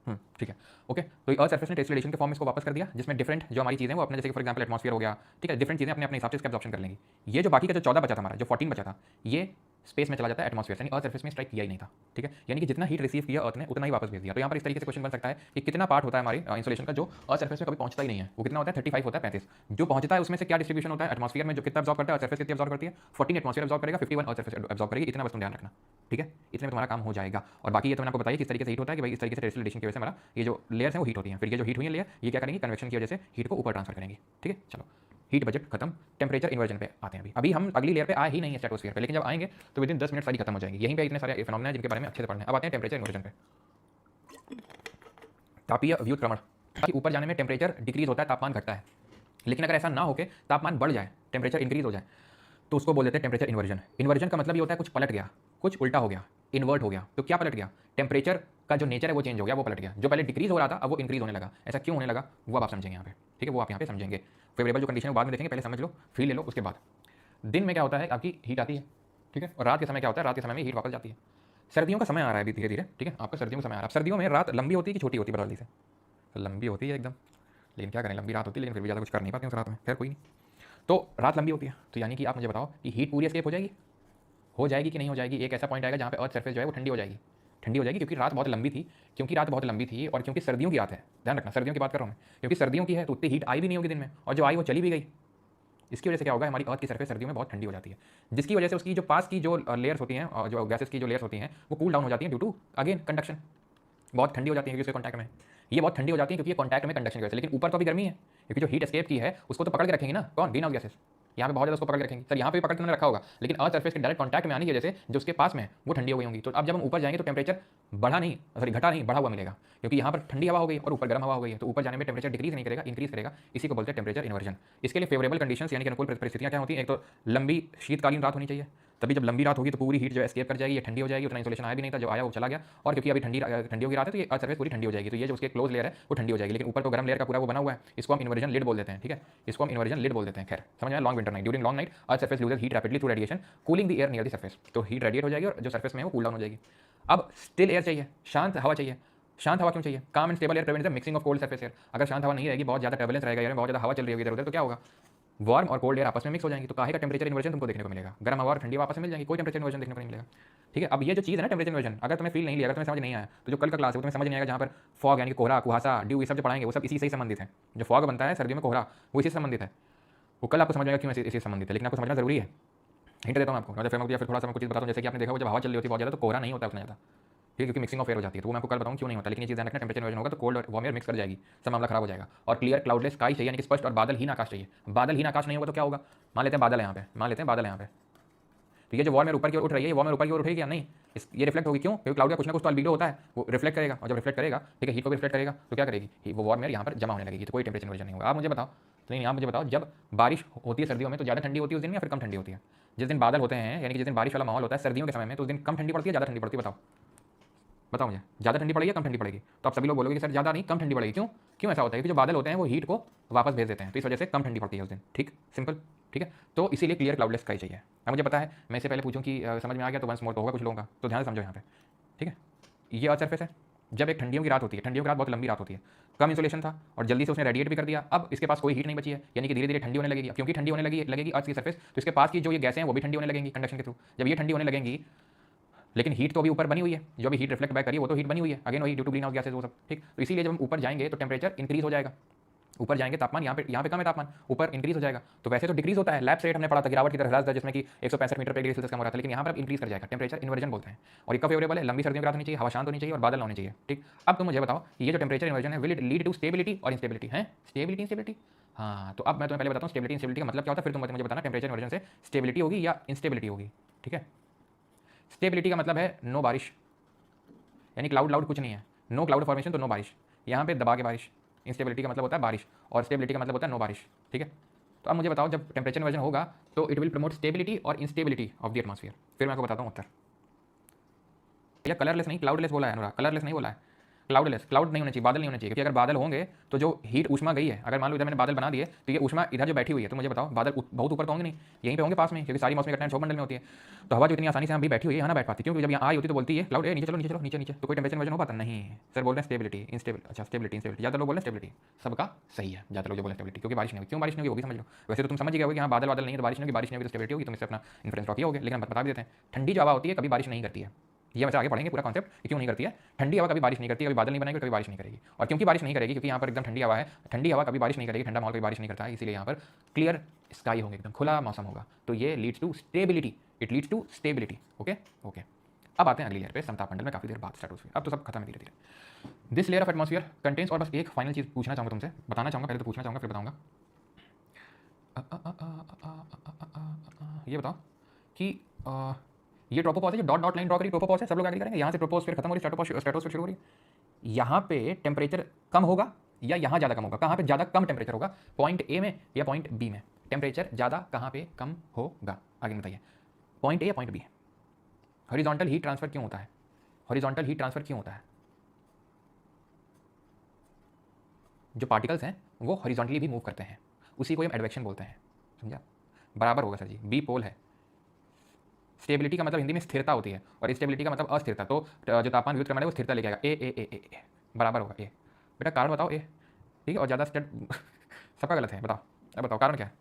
ठीक है। ओके, तो अर्थ सरफेस ने टेस्लेशन के फॉर्म में इसको वापस कर दिया, जिसमें डिफरेंट जो हमारी चीज़ें वो अपने जैसे फॉर एग्जांपल एटमॉस्फेयर हो गया, ठीक है, डिफरेंट चीज़ें अपने अपने हिसाब से इसका एब्जॉर्प्शन कर लेंगी। ये जो बाकी का जो 14 बचा था हमारा, जो 14 बचा था, ये स्पेस में चला जाता है एटमॉस्फेयर, यानी अर्थ सरफेस में स्ट्राइक किया ही नहीं था। ठीक है, यानी कि जितना हीट रिसीव किया अर्थ ने उतना ही वापस भेज दिया। तो यहाँ पर इस तरीके से क्वेश्चन बन सकता है कि कितना पार्ट होता है हमारी इंसुलेशन का जो अर्थ सरफेस में कभी पहुंचता ही नहीं है, वो कितना होता है 35 होता है 35। जो पहुंचता है उसमें से क्या डिस्ट्रीब्यूशन होता है एटमॉस्फेयर में, जो कितना एब्जॉर्ब करता है अर्थ सरफेस कितनी एब्जॉर्ब करती है, 14 एटमॉस्फेयर एब्जॉर्ब करेगा, 51 अर्थ सरफेस एब्जॉर्ब करेगी। इतना बस तुम ध्यान रखना, ठीक है, इतने में तुम्हारा काम हो जाएगा। और बाकी ये तो मैंने आपको बताया कि इस तरीके से हीट होता है कि भाई इस तरीके से टेस्लेशन की वजह से हमारा ये जो लेयर्स हैं वो हीट होती हैं। फिर ये जो हीट हुई है लेयर, ये क्या करेंगी, कन्वेक्शन की वजह से हीट को ऊपर ट्रांसफर करेंगी। ठीक है, चलो हीट बजट खत्म, टेम्परेचर इन्वर्जन पे आते हैं। अभी हम अगली लेयर पे आए ही नहीं है स्ट्रेटोस्फीयर पे, लेकिन जब आएंगे तो विदिन 10 मिनट सारी खत्म हो जाएंगी। यहीं पे इतने सारे फिनोमेना हैं जिनके बारे में अच्छे से पढ़ना है। अब आते हैं टेम्परेचर इन्वर्जन पे। तापीय व्युत्क्रमण, ऊपर जाने में टेम्परेचर डिक्रीज होता है, तापमान घटता है। लेकिन अगर ऐसा ना होकर तापमान बढ़ जाए, टेम्परेचर इंक्रीज हो जाए, तो उसको बोल देते हैं टेम्परेचर इन्वर्जन। इन्वर्जन का मतलब ये होता है कुछ पलट गया, कुछ उल्टा हो गया, इन्वर्ट हो गया। तो क्या पलट गया, टेम्परेचर का जो नेचर है वो चेंज हो गया, वो पलट गया। जो पहले डिक्रीज हो रहा था अब वो इंक्रीज होने लगा। ऐसा क्यों होने लगा वो अब आप समझेंगे यहाँ पे, ठीक है, वो आप यहाँ पे समझेंगे। फेवरेबल जो कंडीशन है बाद में देखेंगे, पहले समझ लो, फील ले लो, उसके बाद। दिन में क्या होता है, आपकी हीट आती है, ठीक है, और रात के समय क्या होता है, रात के समय में हीट वापस जाती है। सर्दियों का समय आ रहा है अभी धीरे धीरे, ठीक है, आपका सर्दियों का समय आ रहा है। सर्दियों में रात लंबी होती है कि छोटी होती है, बता से लंबी होती है एकदम, लेकिन क्या करें, लंबी रात होती है, लेकिन फिर भी ज़्यादा कुछ कर नहीं पाते उस रात में। खैर कोई नहीं, तो रात लंबी होती है, तो यानी कि आप मुझे बताओ कि हीट पूरी एस्केप हो जाएगी कि नहीं हो जाएगी। एक ऐसा पॉइंट आएगा जहाँ पे अर्थ सरफेस जो है वो ठंडी हो जाएगी, ठंडी हो जाएगी, क्योंकि रात बहुत लंबी थी, और क्योंकि सर्दियों की रात है। ध्यान रखना, सर्दियों की बात कर रहा हूँ मैं, क्योंकि सर्दियों की है तो उतनी हीट आई भी नहीं होगी दिन में, और जो आई वो चली भी गई। इसकी वजह से क्या होगा, हमारी अर्थ की सरफेस सर्दियों में बहुत ठंडी हो जाती है, जिसकी वजह से उसकी जो पास की जो लेयर्स होती हैं, और जो गैसेस की जो लेयर्स होती हैं, वो कूल डाउन हो जाती हैं ड्यू टू अगेन कंडक्शन। बहुत ठंडी हो जाती है क्योंकि उसके कॉन्टैक्ट में, ये बहुत ठंडी हो जाती है क्योंकि ये कॉन्टैक्ट में कंडक्शन की वजह से। लेकिन ऊपर तो अभी गर्मी है, क्योंकि जो हीट एस्केप की है उसको तो पकड़ के रखेंगी ना, कौन, ग्रीन हाउस गैसेस। यहाँ पे बहुत ज़्यादा उसको पकड़ के रखेंगी। सर यहाँ पे भी पकड़ के रखा होगा, लेकिन अर्थ सरफेस के डायरेक्ट कॉन्टैक्ट में आने की वजह से जो उसके पास में वो ठंडी हो गई होंगी। तो अब जब हम ऊपर जाएंगे तो टेम्परेचर बढ़ा नहीं, सॉरी घटा नहीं, बढ़ा हुआ मिलेगा, क्योंकि यहाँ पर ठंडी हवा हो गई और ऊपर गर्म हवा हो गई है। तो ऊपर जाने में टेम्परेचर डिक्रीज नहीं करेगा, इंक्रीज करेगा। इसी को बोलते हैं टेम्परेचर इन्वर्जन। इसके लिए फेवरेबल कंडीशंस यानी कि अनुकूल परिस्थितियाँ क्या होती हैं, एक तो लंबी शीतकालीन रात होनी चाहिए, तभी जब लंबी रात होगी तो पूरी हीट जो एस्केप कर जाएगी, ये ठंडी हो जाएगी, उतना इंसोलेशन आया भी नहीं था, जो आया वो चला गया। और क्योंकि अभी ठंडियों की रात है तो ये अर्थ सरफेस पूरी ठंडी हो जाएगी, तो ये जो उसके क्लोज लेयर है वो ठंडी हो जाएगी, लेकिन ऊपर तो गर्म लेयर का पूरा वो बना हुआ है। इसको हम इन्वर्जन लिड बोल देते हैं, ठीक है, इसको हम इन्वर्जन लिड बोल देते हैं। खैर समझ में, long winter night, during long night earth surface loses heat rapidly through radiation cooling the air near the surface. तो हीट रेडिएट हो जाएगी और जो सरफेस में है वो कूल डाउन हो जाएगी। अब स्टिल एयर चाहिए, शांत हवा चाहिए। शांत हवा क्यों चाहिए, काम and stable air prevents the mixing of cold surface air. अगर शांत हवा नहीं रहेगी, बहुत ज़्यादा टर्बुलेंस रहेगा एयर में, बहुत ज़्यादा हवा चल रही होगी इधर उधर, तो क्या होगा, वार्म और कोल्ड एयर आपस में मिक्स हो जाएंगी। तो काहे का टेम्परेचर इन्वर्जन तुमको देखने को मिलेगा, गर्म हवा और ठंडी हवा आपस में मिल जाएंगी, कोई टेम्परेचर इन्वर्जन देखने को नहीं मिलेगा। ठीक है, अब ये जो चीज़ है ना टेम्परेचर इन्वर्जन, अगर तुम्हें फील नहीं लिया, अगर तुम्हें समझ नहीं आया, तो जो कल का क्लास है वो तुम्हें समझ नहीं आएगा, जहाँ पर फॉग यानी कि कोहरा, कुहासा, ड्यू, ये सब जो पढ़ाएंगे वो सब इसी से ही संबंधित है। जो फॉग बनता है सर्दियों में, कोहरा, वो इसी से संबंधित है। वो कल आपको समझ आएगा क्यों इसी से संबंधित है, लेकिन आपको समझना जरूरी है। हिंट देता हूँ आपको, या फिर थोड़ा सा मैं कुछ चीज़ बताता हूँ। जैसे कि आपने देखा हो जब हवा चल रही होती है बहुत ज़्यादा तो कोहरा नहीं होता उतना ज़्यादा, ठीक है, क्योंकि मिक्सिंग ऑफ एयर हो जाती है। तो वो मैं आपको कल बताऊँ क्यों नहीं होता, लेकिन ये चीज़ ध्यान रखना, टेम्परेचर इन्वर्जन होगा तो कोल्ड और वार्म एयर मिक्स कर जाएगी, सब मामला खराब हो जाएगा। और क्लियर क्लाउडलेस स्काई चाहिए, यानी कि स्पष्ट और बादलहीन आकाश चाहिए। बादलहीन आकाश नहीं होगा तो क्या होगा, मान लेते हैं बादल है यहाँ पे, मान लेते हैं बादल है यहाँ पे, तो ये जो वार्म एयर ऊपर की ओर उठ रही है, ये वार्म एयर ऊपर की ओर उठेगी या नहीं, ये रिफ्लेक्ट होगी। क्यों, क्योंकि क्लाउड का कुछ ना कुछ तो अल्बीडो होता है, वो रिफ्लेक्ट करेगा, और जब रिफ्लेक्ट करेगा, ठीक है, हीट को भी रिफ्लेक्ट करेगा, तो क्या करेगी, वो वार्म एयर यहाँ पर जमा होने लगेगी, तो कोई टेम्परेचर इन्वर्जन नहीं होगा। आप मुझे बताओ, तो नहीं, आप मुझे बताओ, जब बारिश होती है सर्दियों में तो ज़्यादा ठंडी होती है उस दिन या फिर कम ठंडी होती है। जिस दिन बादल होते हैं, यानी कि जिस दिन बारिश वाला माहौल होता है सर्दियों के समय में, तो उस दिन कम ठंडी पड़ती है, ज़्यादा ठंडी पड़ती है, बताओ बताओ मुझे, ज़्यादा ठंडी पड़ेगी या कम ठंडी पड़ेगी। तो आप सभी लोग बोलोगे कि सर ज़्यादा नहीं, कम ठंडी पड़ेगी। क्यों, क्यों ऐसा होता है, क्योंकि जो बादल होते हैं वो हीट को वापस भेज देते हैं, तो इस वजह से कम ठंडी पड़ती है उस दिन। ठीक, सिंपल, ठीक है। तो इसीलिए क्लियर क्लाउडलेस स्काई चाहिए। अब मुझे पता है, मैं इससे पहले पूछूं कि समझ में आ गया तो वंस मोर तो होगा कुछ लोगों का, तो ध्यान से समझो यहाँ पे, ठीक है। ये अर्थ सरफेस है, जब एक ठंडियों की रात होती है, ठंडियों की रात बहुत लंबी रात होती है, कम इंसोलेशन था और जल्दी से उसने रेडिएट भी कर दिया। अब इसके पास कोई हीट नहीं बची है, यानी कि धीरे धीरे ठंडी होने लगेगी। क्योंकि ठंडी होने लगेगी अर्थ की सरफेस, तो इसके पास की जो ये गैसें हैं वो भी ठंडी होने लगेंगी कंडक्शन के थ्रू। जब ये ठंडी होने लगेंगी, लेकिन हीट तो अभी ऊपर बनी हुई है, जो भी हीट रिफ्लेक्ट बैक करी है वो तो हीट बनी हुई है, अगेन वही due to green house gases वो सब, ठीक। तो इसीलिए जब हम ऊपर जाएंगे तो टेम्परेचर इंक्रीज हो जाएगा, ऊपर जाएंगे तापमान यहाँ पे कम है, तापमान ऊपर इंक्रीज हो जाएगा। तो वैसे तो डिक्रीज होता है, लैब से हमने पढ़ा था गिरावट की तरह ह्रास दर, जिसमें कि 165 मीटर प्रति सेल्सियस कम हो रहा था, लेकिन यहाँ पर अब इंक्रीज कर जाएगा, टेम्परेचर इन्वर्जन बोलते हैं। और इसका फेवरेबल है, लंबी सर्दियों की रात होनी चाहिए, हवा शांत होनी चाहिए और बादल होने चाहिए, ठीक। अब तुम मुझे बताओ ये जो टेम्परेचर इन्वर्जन है will it lead to stability और इंस्टेबिलिटी है, स्टेबिलिटी इंस्टेबिलिटी। हाँ, तो अब मैं तुम्हें पहले बताता हूँ स्टेबिलिटी इंस्टेबिलिटी का मतलब क्या होता है, फिर तुम मुझे बताना टेम्परेचर इन्वर्जन से स्टेबिलिटी होगी या इंस्टेबिलिटी होगी, ठीक है। स्टेबिलिटी का मतलब है नो बारिश, यानी क्लाउड कुछ नहीं है, नो क्लाउड फॉर्मेशन तो नो बारिश, यहाँ पे दबा के बारिश। इंस्टेबिलिटी का मतलब होता है बारिश और स्टेबिलिटी का मतलब होता है नो बारिश, ठीक है। तो अब मुझे बताओ जब टेम्परेचर इन्वर्जन होगा तो इट विल प्रमोट स्टेबिलिटी और इंस्टेबिलिटी ऑफ द एटमॉस्फेयर। फिर मैं आपको बताता हूँ उत्तर। या कलरलेस नहीं, क्लाउडलेस बोला है अनुराग, कलरलेस नहीं बोला है। क्लाउडलेस, क्लाउड नहीं होने चाहिए, बादल नहीं होने चाहिए, क्योंकि अगर बादल होंगे तो जो हीट ऊष्मा गई है, अगर मान लो इधर मैंने बादल बना दिए तो ये ऊष्मा इधर जो बैठी हुई है, तो मुझे बताओ बादल बहुत ऊपर तो होंगे नहीं, यहीं पे होंगे पास में, क्योंकि सारी मौसमी घटनाएं क्षोभमंडल में होती है। तो हवा जो इतनी आसानी से हम भी बैठी हुई है यहाँ ना बैठ पाती, क्योंकि जब यहाँ आई होती तो बोलती है क्लाउड नीचे चलो नीचे चलो नीचे नीचे, तो कोई टेम्परेचर वजन हो पाता नहीं। सर बोल रहे हैं स्टेबिलिटी इनस्टेबल, अच्छा स्टेबिलिटी इनस्टेबिलिटी, ज़्यादा लोग बोल रहे हैं स्टेबिलिटी, सबका सही है, ज़्यादा लोग जो बोले स्टेबिलिटी, क्योंकि बारिश नहीं होगी, क्यों बारिश नहीं होगी वो भी समझ लो। वैसे तो तुम समझ ही गए हो कि यहाँ बादल नहीं है तो बारिश नहीं होगी, बारिश नहीं होगी तो स्टेबिलिटी होगी, तुम इससे अपना इन्फ्लुएंस ड्रॉ किया होगा। लेकिन हम बता भी देते हैं, ठंडी जो हवा होती है कभी बारिश नहीं करती है, ये वैसे आगे पढ़ेंगे पूरा कॉन्सेप्ट कि क्यों नहीं करती है। ठंडी हवा कभी बारिश नहीं करती, कभी बादल नहीं बनाएगी, कभी बारिश नहीं करेगी। और क्योंकि बारिश नहीं करेगी, क्योंकि यहाँ पर एकदम ठंडी हवा है, ठंडी हवा कभी बारिश नहीं करेगी, ठंडा माहौल कभी बारिश नहीं करता है, इसीलिए यहाँ पर क्लियर स्काई होंगे, एकदम खुला मौसम होगा, तो ये leads to stability, it leads to stability. Okay okay, अब आते हैं अगली लेयर पे, समताप मंडल में काफी देर बाद स्ट्रेटोस्फीयर, अब तो सब खत्म है धीरे धीरे। This layer of atmosphere contains, और बस एक फाइनल चीज पूछना चाहूंगा तुमसे, बताना चाहूंगा, पहले तो पूछना चाहूंगा फिर बताऊंगा। ये बताओ कि ये ट्रोपोपॉज है, जो डॉट डॉट लाइन ड्रॉ करी ट्रोपोपॉज है, सब लोग एग्री करेंगे, यहाँ से ट्रोपोस्फीयर खत्म हो रही है, स्ट्रेटोस्फीयर शुरू हो रही है। यहाँ पे टेम्परेचर कम होगा या यहाँ ज़्यादा कम होगा, कहाँ पे ज़्यादा कम टेम्परेचर होगा, पॉइंट ए में या पॉइंट बी में, टेम्परेचर ज़्यादा कहाँ पे कम होगा, आगे बताइए, पॉइंट ए या point B. Horizontal heat transfer क्यों होता है, हॉरिजॉन्टल हीट ट्रांसफर क्यों होता है, जो पार्टिकल्स हैं वो हॉरिजॉन्टली भी मूव करते हैं, उसी को हम एडवेक्शन बोलते हैं, समझा, बराबर होगा सर जी, बी पोल है। स्टेबिलिटी का मतलब हिंदी में स्थिरता होती है, और स्टेबिलिटी का मतलब अस्थिरता, तो जो तापमान विद्युत क्रमण है वो स्थिरता लेके आएगा, ए ए ए ए ए बराबर होगा ए। बेटा कारण बताओ ए, ठीक है, और ज़्यादा स्टेट सबका गलत है, बताओ अब बताओ कारण क्या है,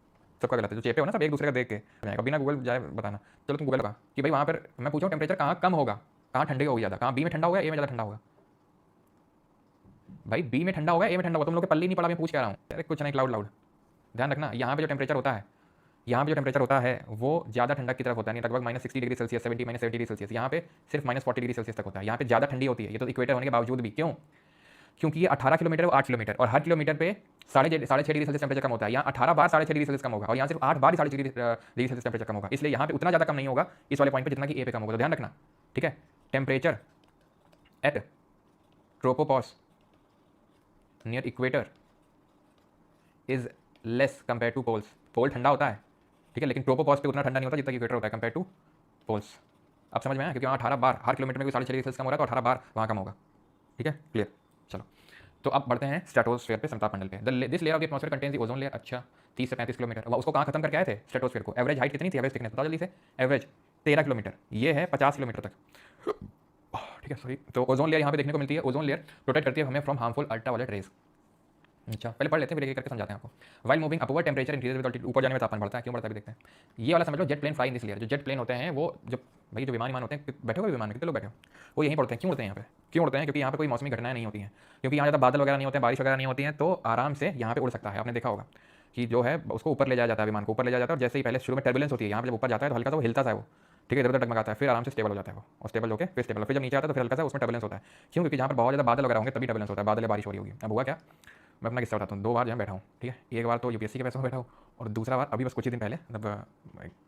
सबका गलत है, जो चेपे हो ना सब एक दूसरे का देख के, बिना गूगल जाए बताना। चलो तुम गूगल का कि भाई वहाँ पर मैं पूछूँ टेम्परेचर कहाँ कम होगा, कहाँ ठंडे होगी ज़्यादा, कहाँ बी में ठंडा होगा, ए में ज़्यादा ठंडा होगा, भाई बी में ठंडा होगा, ए में ठंडा होगा, तुम लोग के पल्ली नहीं पड़ा, मैं पूछ के आ रहा हूँ, अरे कुछ नहीं, क्लाउड लाउड ध्यान रखना। यहाँ पे जो टेम्परेचर होता है, यहाँ पे जो टेम्परेचर होता है वो ज़्यादा ठंडक की तरफ होता है, नहीं, लगभग -60 डिग्री सेल्सियस, 70 -70 डिग्री सेल्सियस, यहाँ पे सिर्फ -40 डिग्री सेल्सियस तक होता है, यहाँ पे ज़्यादा ठंडी होती है, ये तो इक्वेटर होने के बावजूद भी। क्यों? क्योंकि ये 18 किलोमीटर, 8 किलोमीटर, और हर किलोमीटर पे 6.5 डिग्री सेल्सियस टेम्परेचर कम होता है, यहाँ 18 बार 6.5 डिग्री सेल्सियस कम होगा, और यहाँ सिर्फ 8 बार 6.5 डिग्री सेल्सियस टेम्परेचर कम होगा, इसलिए यहाँ पे उतना ज़्यादा कम नहीं होगा इस वाले पॉइंट पे जितना कि ए पे कम होगा, तो ध्यान रखना, ठीक है। Temperature at tropopause near equator is less compare to poles, pole ठंडा होता है, ठीक है, लेकिन ट्रोपोपॉज पे उतना ठंडा नहीं होता जितना इक्वेटर होता है कंपेयर टू पोल्स। अब समझ में आया, क्योंकि वहाँ 18 बार हर किलोमीटर में कोई 6.5 डिग्री सेल्सियस कम हो रहा है, तो 18 बार वहाँ कम होगा, ठीक है, क्लियर। चलो तो अब बढ़ते हैं स्ट्रेटोस्फीयर पे, समताप मंडल पे। This layer of the atmosphere contains the ozone layer. अच्छा 30 से 35 किलोमीटर, उसको कहाँ खत्म करके आए थे स्ट्रेटोस्फीयर को, एवरेज हाइट कितनी थी, एवरेज थिकनेस बताओ जल्दी से, एवरेज 13 किलोमीटर, ये है 50 किलोमीटर तक, ठीक है सॉरी। तो ओजोन लेयर यहाँ पे देखने को मिलती है, ओजोन लेयर प्रोटेक्ट करती है हमें फ्रॉम हार्मफुल अल्ट्रावायलेट रेज। अच्छा पहले पढ़ लेते हैं फिर एक करके समझाते हैं आपको। While moving upward temperature increase with altitude, ऊपर जाने में तापमान बढ़ता है, क्यों बढ़ता है भी देखते हैं। ये वाला समझ लो, jet plane fly in this layer, जो जेट प्लेन होते हैं वो जो भाई जो विमान होते हैं, बैठे हुए विमान में कितने लोग बैठे हो, वो यहीं पड़ते हैं, क्यों उड़ते हैं यहाँ पे, क्यों उड़ते हैं, क्योंकि यहाँ पे कोई मौसमी घटनाएं नहीं होती हैं, क्योंकि यहाँ ज़्यादा बादल वगैरह नहीं होते हैं, बारिश वगैरह नहीं होती हैं, तो आराम से यहाँ पे उड़ सकता है। आपने देखा होगा कि जो है उसको ऊपर ले जाया जाता है, विमान को ऊपर ले जाया जाता है, और जैसे ही पहले शुरू में टर्बुलेंस होती है, यहाँ पे जब ऊपर जाता है तो हल्का सा वो हिलता है वो, ठीक है, इधर उधर डगमगाता है, फिर आराम से स्टेबल हो जाता है वो, और स्टेबल होकर फिर स्टेबल, फिर जब नीचे आता है तो फिर हल्का सा उसमें टर्बुलेंस होता है, क्यों, क्योंकि जहाँ पर बहुत ज़्यादा बादल वगैरह होंगे तभी टर्बुलेंस होता है, बादल या बारिश हो रही होगी। अब हुआ क्या, मैं अपना किस्सा बताता हूँ, 2 बार जहाँ बैठा हूँ, ठीक है, एक बार तो यूपीएससी के पैसों में बैठा हूँ, और दूसरा बार अभी बस कुछ ही दिन पहले, मतलब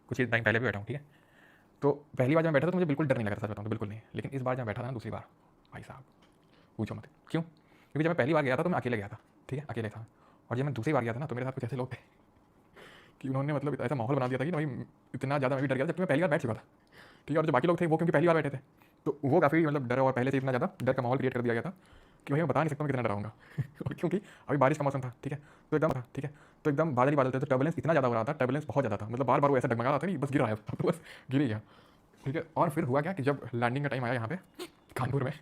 कुछ ही टाइम पहले भी बैठा हूँ, ठीक है। तो पहली बार जब बैठा था तो मुझे बिल्कुल डर नहीं लगा था, सच बताऊँ तो बिल्कुल नहीं, लेकिन इस बार जब बैठा था ना दूसरी बार, भाई साहब पूछो मत, क्यों, क्योंकि जब मैं पहली बार गया था तो मैं अकेले गया था, ठीक है, अकेले था, और जब मैं दूसरी बार गया था ना तो मेरे साथ कुछ ऐसे लोग थे कि उन्होंने मतलब ऐसा माहौल बना दिया था कि भाई इतना ज़्यादा मैं भी डर गया, जबकि मैं पहली बार बैठ चुका था, ठीक है, और जो बाकी लोग थे वो क्योंकि पहली बार बैठे थे, तो वो काफ़ी मतलब डर, और पहले से इतना ज़्यादा डर का माहौल क्रिएट कर दिया गया था कि भाई मैं बता नहीं सकता मैं कितना डराऊंगा और क्योंकि अभी बारिश का मौसम था, ठीक है, तो एकदम था, ठीक है, तो एकदम बादल ही बादल थे, तो टर्बुलेंस इतना ज़्यादा हो रहा था, टर्बुलेंस बहुत ज़्यादा था, मतलब बार बार वो ऐसा डगमगा रहा था कि बस गिर रहा है, तो बस गिर ही गया, ठीक है। और फिर हुआ क्या कि जब लैंडिंग का टाइम आया यहाँ पे कानपुर में,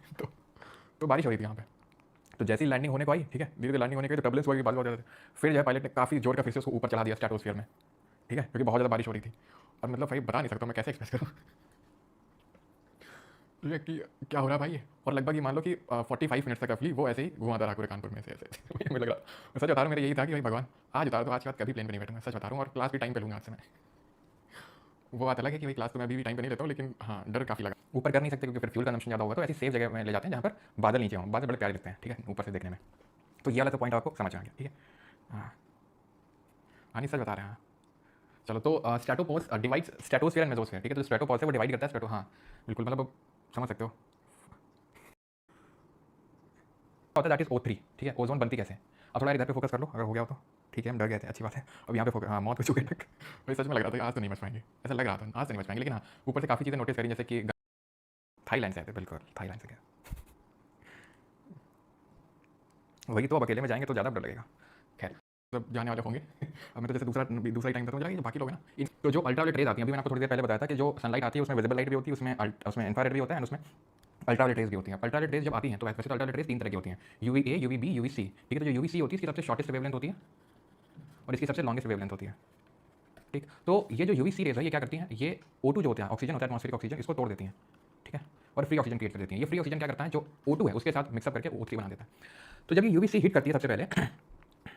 तो बारिश हो रही थी यहाँ पे, तो जैसी लैंडिंग होने को आई, ठीक है, धीरे धीरे लैंडिंग होने के तो टर्बुलेंस हुआ कि बादल बहुत ज़्यादा थे, फिर जो है पायलट ने काफ़ी जोर का फिर से उसको ऊपर चढ़ा दिया स्ट्रेटोस्फीयर में, ठीक है, क्योंकि बहुत ज़्यादा बारिश हो रही थी, और मतलब भाई बता नहीं सकता मैं कैसे एक्सप्रेस करूँ, ठीक है, कि क्या हो रहा है भाई, और लगभग ये मान लो कि 45 मिनट्स तक रफली वो ऐसे ही घुमाता रहा पूरे कानपुर में से ऐसे मुझे लग रहा, मैं सच बता रहा हूँ, मेरा यही था कि भाई भगवान आज उतार, तो आज के बाद कभी प्लेन पे नहीं बैठूंगा, सच बता रहा हूँ, और क्लास भी टाइम पे लूँगा आज से मैं, वो बात अलग है कि भाई क्लास तो मैं अभी भी टाइम पे नहीं लेता हूँ, लेकिन हाँ डर काफ़ी लगा, ऊपर कर नहीं सकते क्योंकि फिर फ्यूल कंजम्पशन ज़्यादा होगा, तो ऐसी सेफ जगह में ले जाते हैं जहाँ पर बादल नीचे हों, बादल बड़े प्यारे लगते हैं, ठीक है, ऊपर से देखने में, तो ये वाला तो पॉइंट आपको समझ आ गया, ठीक है, हाँ नहीं सच बता रहे हैं। चलो तो स्ट्रेटोपोज डिवाइड्स स्ट्रेटोस्फीयर एंड मेसोस्फीयर, ठीक है, तो स्ट्रेटोपोज है वो डिवाइड करता है स्ट्रेटो, हाँ बिल्कुल, मतलब समझ सकते हो, होता है दैट इज O3, ठीक है, ओजोन बनती कैसे। अब थोड़ा इधर पे फोकस कर लो, अगर हो गया हो तो ठीक है, हम डर गए थे, अच्छी बात है, अब यहाँ पे फोकस, हाँ मौत हो चुके तक, भाई सच में लग रहा था कि आज तो नहीं बच पाएंगे, ऐसा लग रहा था आज तो नहीं बच पाएंगे, लेकिन हाँ ऊपर से काफ़ी चीज़ें नोटिस करी, जैसे कि थाईलैंड से आए थे, बिल्कुल थाईलैंड से गया, वही तो, अब अकेले में जाएंगे तो ज़्यादा डर लगेगा। खैर, सब जाने वाले होंगे। अब मैं तो जैसे दूसरा ही टाइम बताऊँ जरा, जो बाकी लोग हैं ना, तो जो अल्ट्रावायलेट रेज आती हैं, अभी मैंने आपको थोड़ी देर पहले बताया था कि जो सनलाइट आती है उसमें विजिबल लाइट भी होती है, उसमें इंफ्रारेड भी होता है, एंड उसमें अल्ट्रावायलेट रेज भी होती है। अल्ट्रावायलेट रेज जब आती हैं तो वैसे तो अल्ट्रावायलेट रेज 3 तरह की होती हैं, यूवीए, यूवीबी, यूवीसी। ठीक है, तो जो यूवीसी होती है इसकी सबसे शॉर्टेस्ट वेवलेंथ होती है और इसकी सबसे लॉन्गेस्ट वेवलेंथ होती है। ठीक, तो ये जो यूवीसी रेज है ये क्या करती हैं, ये O2 जो होता है, ऑक्सीजन होता है, एटमॉस्फेरिक ऑक्सीजन, इसको तोड़ देती हैं। ठीक है, और फ्री ऑक्सीजन क्रिएट कर देती हैं। ये फ्री ऑक्सीजन क्या करता है, जो O2 है उसके साथ मिक्सअप करके O3 बना देता है। तो जब ये यूवीसी हिट करती है सबसे पहले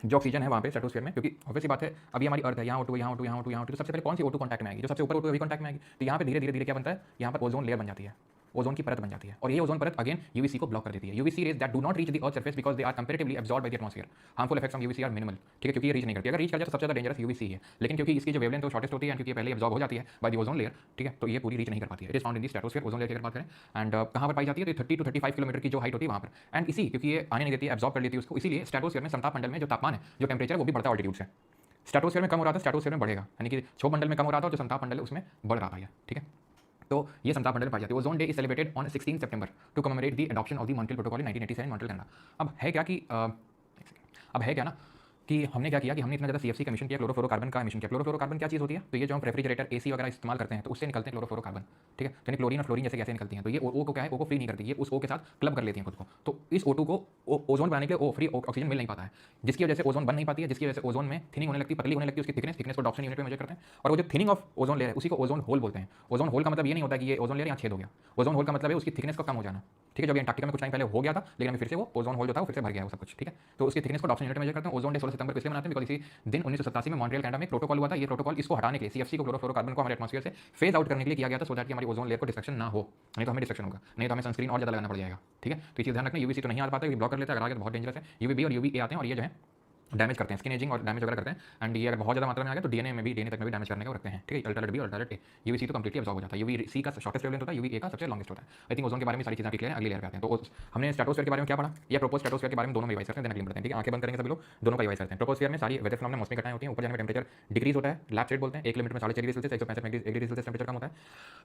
जो ऑक्सीजन है वहाँ पे स्ट्रेटोस्फीयर में, क्योंकि ऑब्वियस सी बात है, अभी हमारी अर्थ है, यहाँ O2, यहाँ O2, यहाँ O2, यहाँ O2, तो सबसे पहले कौन सी O2 कॉन्टैक्ट में आएगी, जो सबसे ऊपर O2 वही कॉन्टैक्ट में आएगी। तो यहाँ पे धीरे धीरे धीरे क्या बनता है, यहाँ पर ओजोन लेयर बन जाती है, ओजोन की परत बन जाती है, और ये ओजोन परत अगेन यूवीसी को ब्लॉक कर देती है। UVC rays that do not reach the earth surface because they are comparatively absorbed by the atmosphere. Harmful effects of UVC are minimal. ठीक है, क्योंकि ये रीच नहीं करती, अगर रीच कर जाए तो सबसे ज़्यादा डेंजरस यूवीसी है, लेकिन क्योंकि इसकी जो वेवलेंथ है वो शॉर्टेस्ट होती है, क्योंकि ये पहले अब्सॉर्ब हो जाती है बाय द ओजोन लेयर, ठीक है, तो ये पूरी रीच नहीं कर पाती है। It is found in the stratosphere, ozone layer की अगर बात करें, एंड कहाँ पर पाई जाती है, तो 30 to 35 किलोमीटर की जो हाइट होती है वहाँ पर, एंड इसी क्योंकि ये आने नहीं देती है, अब्सॉर्ब कर लेती है उसको, इसीलिए स्ट्रेटोस्फीयर में, समताप मंडल में जो तापमान है, जो टेम्परेचर है वो भी बढ़ता है ऑल्टीट्यूड से। स्ट्रेटोस्फीयर में कम हो रहा था, स्ट्रेटोस्फीयर में बढ़ेगा, यानी कि क्षोभ मंडल में कम हो रहा था और जो समताप मंडल है उसमें बढ़ रहा था ये। ठीक है, तो ये समताप मंडल में पाई जाती है। Ozone day is celebrated on 16 September to commemorate the adoption of the Montreal protocol in 1987 Montreal Canada. अब है क्या कि अब है क्या ना कि हमने क्या किया कि हमने इतना ज़्यादा CFC का एमिशन किया, क्लोरोफ्लोरोकार्बन का एमिशन किया। क्लोरोफ्लोरोकार्बन क्या चीज़ होती है, तो ये जो हम रेफ्रिजरेटर, AC वगैरह इस्तेमाल करते हैं तो उससे निकलते हैं क्लोरोफ्लोरोकार्बन। ठीक है, तो यानी क्लोरीन और फ्लोरीन जैसे गैसें निकलती हैं, तो ये O को क्या है, O को फ्री नहीं करती, ये उस O के साथ क्लब कर लेती हैं खुद को। तो इस O2 को ओजोन बनाने के लिए फ्री ऑक्सीजन मिल नहीं पाता है, जिसकी वजह से ओजोन बन नहीं पाती है, जिसकी वजह से ओजोन में थिनिंग होने लगती है, पतली होने लगती है उसकी थिकनेस को डॉप्सन यूनिट में मेजर करते हैं, और वो जो थिनिंग ऑफ ओजोन लेयर है उसी को ओजोन होल बोलते हैं। ओजोन होल का मतलब ये नहीं होता कि ये ओजोन लेयर यहाँ छेद हो गया, ओजोन होल का मतलब है उसकी थिकनेस का कम हो जाना। ठीक है, जो अभी अंटार्कटिका में कुछ टाइम पहले हो गया था, लेकिन अभी फिर से वो ओजोन होल जो था वो फिर से भर गया है वो सब कुछ। ठीक है, तो उसकी थिकनेस को डॉप्सन यूनिट में मेजर करते हैं। ओजोन डे 16 सितंबर को इसलिए मनाते हैं बिकॉज इसी दिन 1987 में मॉन्ट्रियल कनाडा में प्रोटोकॉल हुआ था। ये प्रोटोकॉल इसको हटाने के लिए, CFC को, क्लोरोफ्लोरोकार्बन को हमारे एटमॉस्फेयर से फेज आउट करने के लिए किया गया था, सो दैट कि हमारी ओजोन लेयर को डिस्ट्रक्शन ना हो, नहीं तो हमें डिस्ट्रक्शन होगा, नहीं तो हमें सनस्क्रीन और ज़्यादा लगाना पड़ जाएगा। ठीक है, तो ये चीज़ ध्यान रखना, UVC तो नहीं आ पाता है, ब्लॉक कर लेता है, अगर आगे तो बहुत डेंजरस है। UVB और UVA आते हैं और ये जो है डैमेज करते हैं, स्किन एजिंग और डैमेज वगैरह करते हैं, एंड ये अगर बहुत ज़्यादा मात्रा में आ गया तो DNA में भी, DNA तक में भी डैमेज करने का रखते हैं। ठीक है, अल्ट्रावायलेट B और अल्ट्रावायलेट A, UVC तो कंप्लीटली अब्सॉर्ब हो जाता है, UVC का शॉर्टेस्ट वेवलेंथ होता है, UVA का सबसे लॉन्गेस्ट होता है। आई थिंक ओजोन के बारे में सारी चीज़ें क्लियर है, अगली लेयर पे आते हैं। तो हमने स्ट्रेटोस्फीयर के बारे में क्या पढ़ा, या प्रोपोज स्ट्रेटोस्फीयर के बारे में दोनों में रिवाइज करते हैं, देन अगली बढ़ते हैं। ठीक है, आंखें बंद करेंगे सभी लोग, दोनों का रिवाइज करते हैं। ट्रोपोस्फीयर में सारी वेदर फिनोमेना, मौसमी घटनाएं होती हैं, ऊपर जाने में टेम्परेचर डिक्रीज होता है, लैब स्टेट बोलते हैं, 1 किलोमीटर में 4.5 degree Celsius, 165 degree Celsius temperature कम होता है।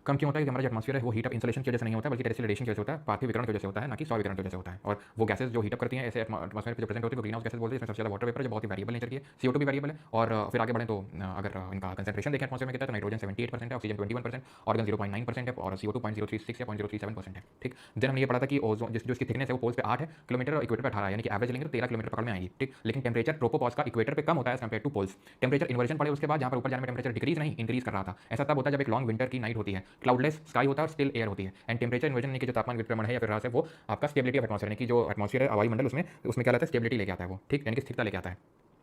कम क्यों होता है, कि हमारा जो एटमॉस्फेयर है वो हीट अप इंसुलेशन की वजह से नहीं होता है, बल्कि टेरेस्ट्रियल रेडिएशन की वजह से होता है, पार्थिव विकिरण की वजह से होता है, ना कि सौर विकिरण की वजह से होता है। और वो गैसेस जो हीट अप करती हैं ऐसे एटमॉस्फेयर पे जो प्रेजेंट होती है वो ग्रीन हाउस गैसेस बोलते हैं, इसमें सबसे ज़्यादा वाटर वेपर जो बहुत ही वेरिएबल नेचर की है, CO2 भी वेरिएबल है। और फिर आगे बढ़ें तो अगर इनका कंसंट्रेशन देखें एटमॉस्फेयर में कितना है, तो नाइट्रोजन 78% है, ऑक्सीजन 21%, ऑर्गन 0.9% है, और CO2 0.036 या 0.037% है। ठीक, देन हमने ये पढ़ा था कि ओजोन जो इसकी थिकनेस है वो पोल्स पे 8 है किलोमीटर और इक्वेटर पे 18 है, यानी कि एवरेज लेंगे तो 13 किलोमीटर पकड़ में आएगी। ठीक, लेकिन टेम्परेचर ट्रोपोपॉज का इक्वेटर पे कम होता है compare to poles. Temperature inversion पड़े उसके बाद जहाँ पर ऊपर जाने में टेम्परेचर डिक्रीज नहीं इंक्रीज कर रहा था, ऐसा तब होता है जब एक लॉन्ग विंटर की नाइट होती है, क्लाउडलेस स्काई होता है और स्टिल एयर होती है, एंड टेम्परेचर इन्वर्जन यानी कि जो तापमान विक्रमण है या फिर ह्रास है वो आपका स्टेबिलिटी ऑफ एटमॉस्फेयर, यानी कि जो एटमॉस्फेयर है वायुमंडल उसमें क्या लाता है, स्टेबिलिटी लेके आता है वो। ठीक, यानी कि स्थिरता लेके आता है।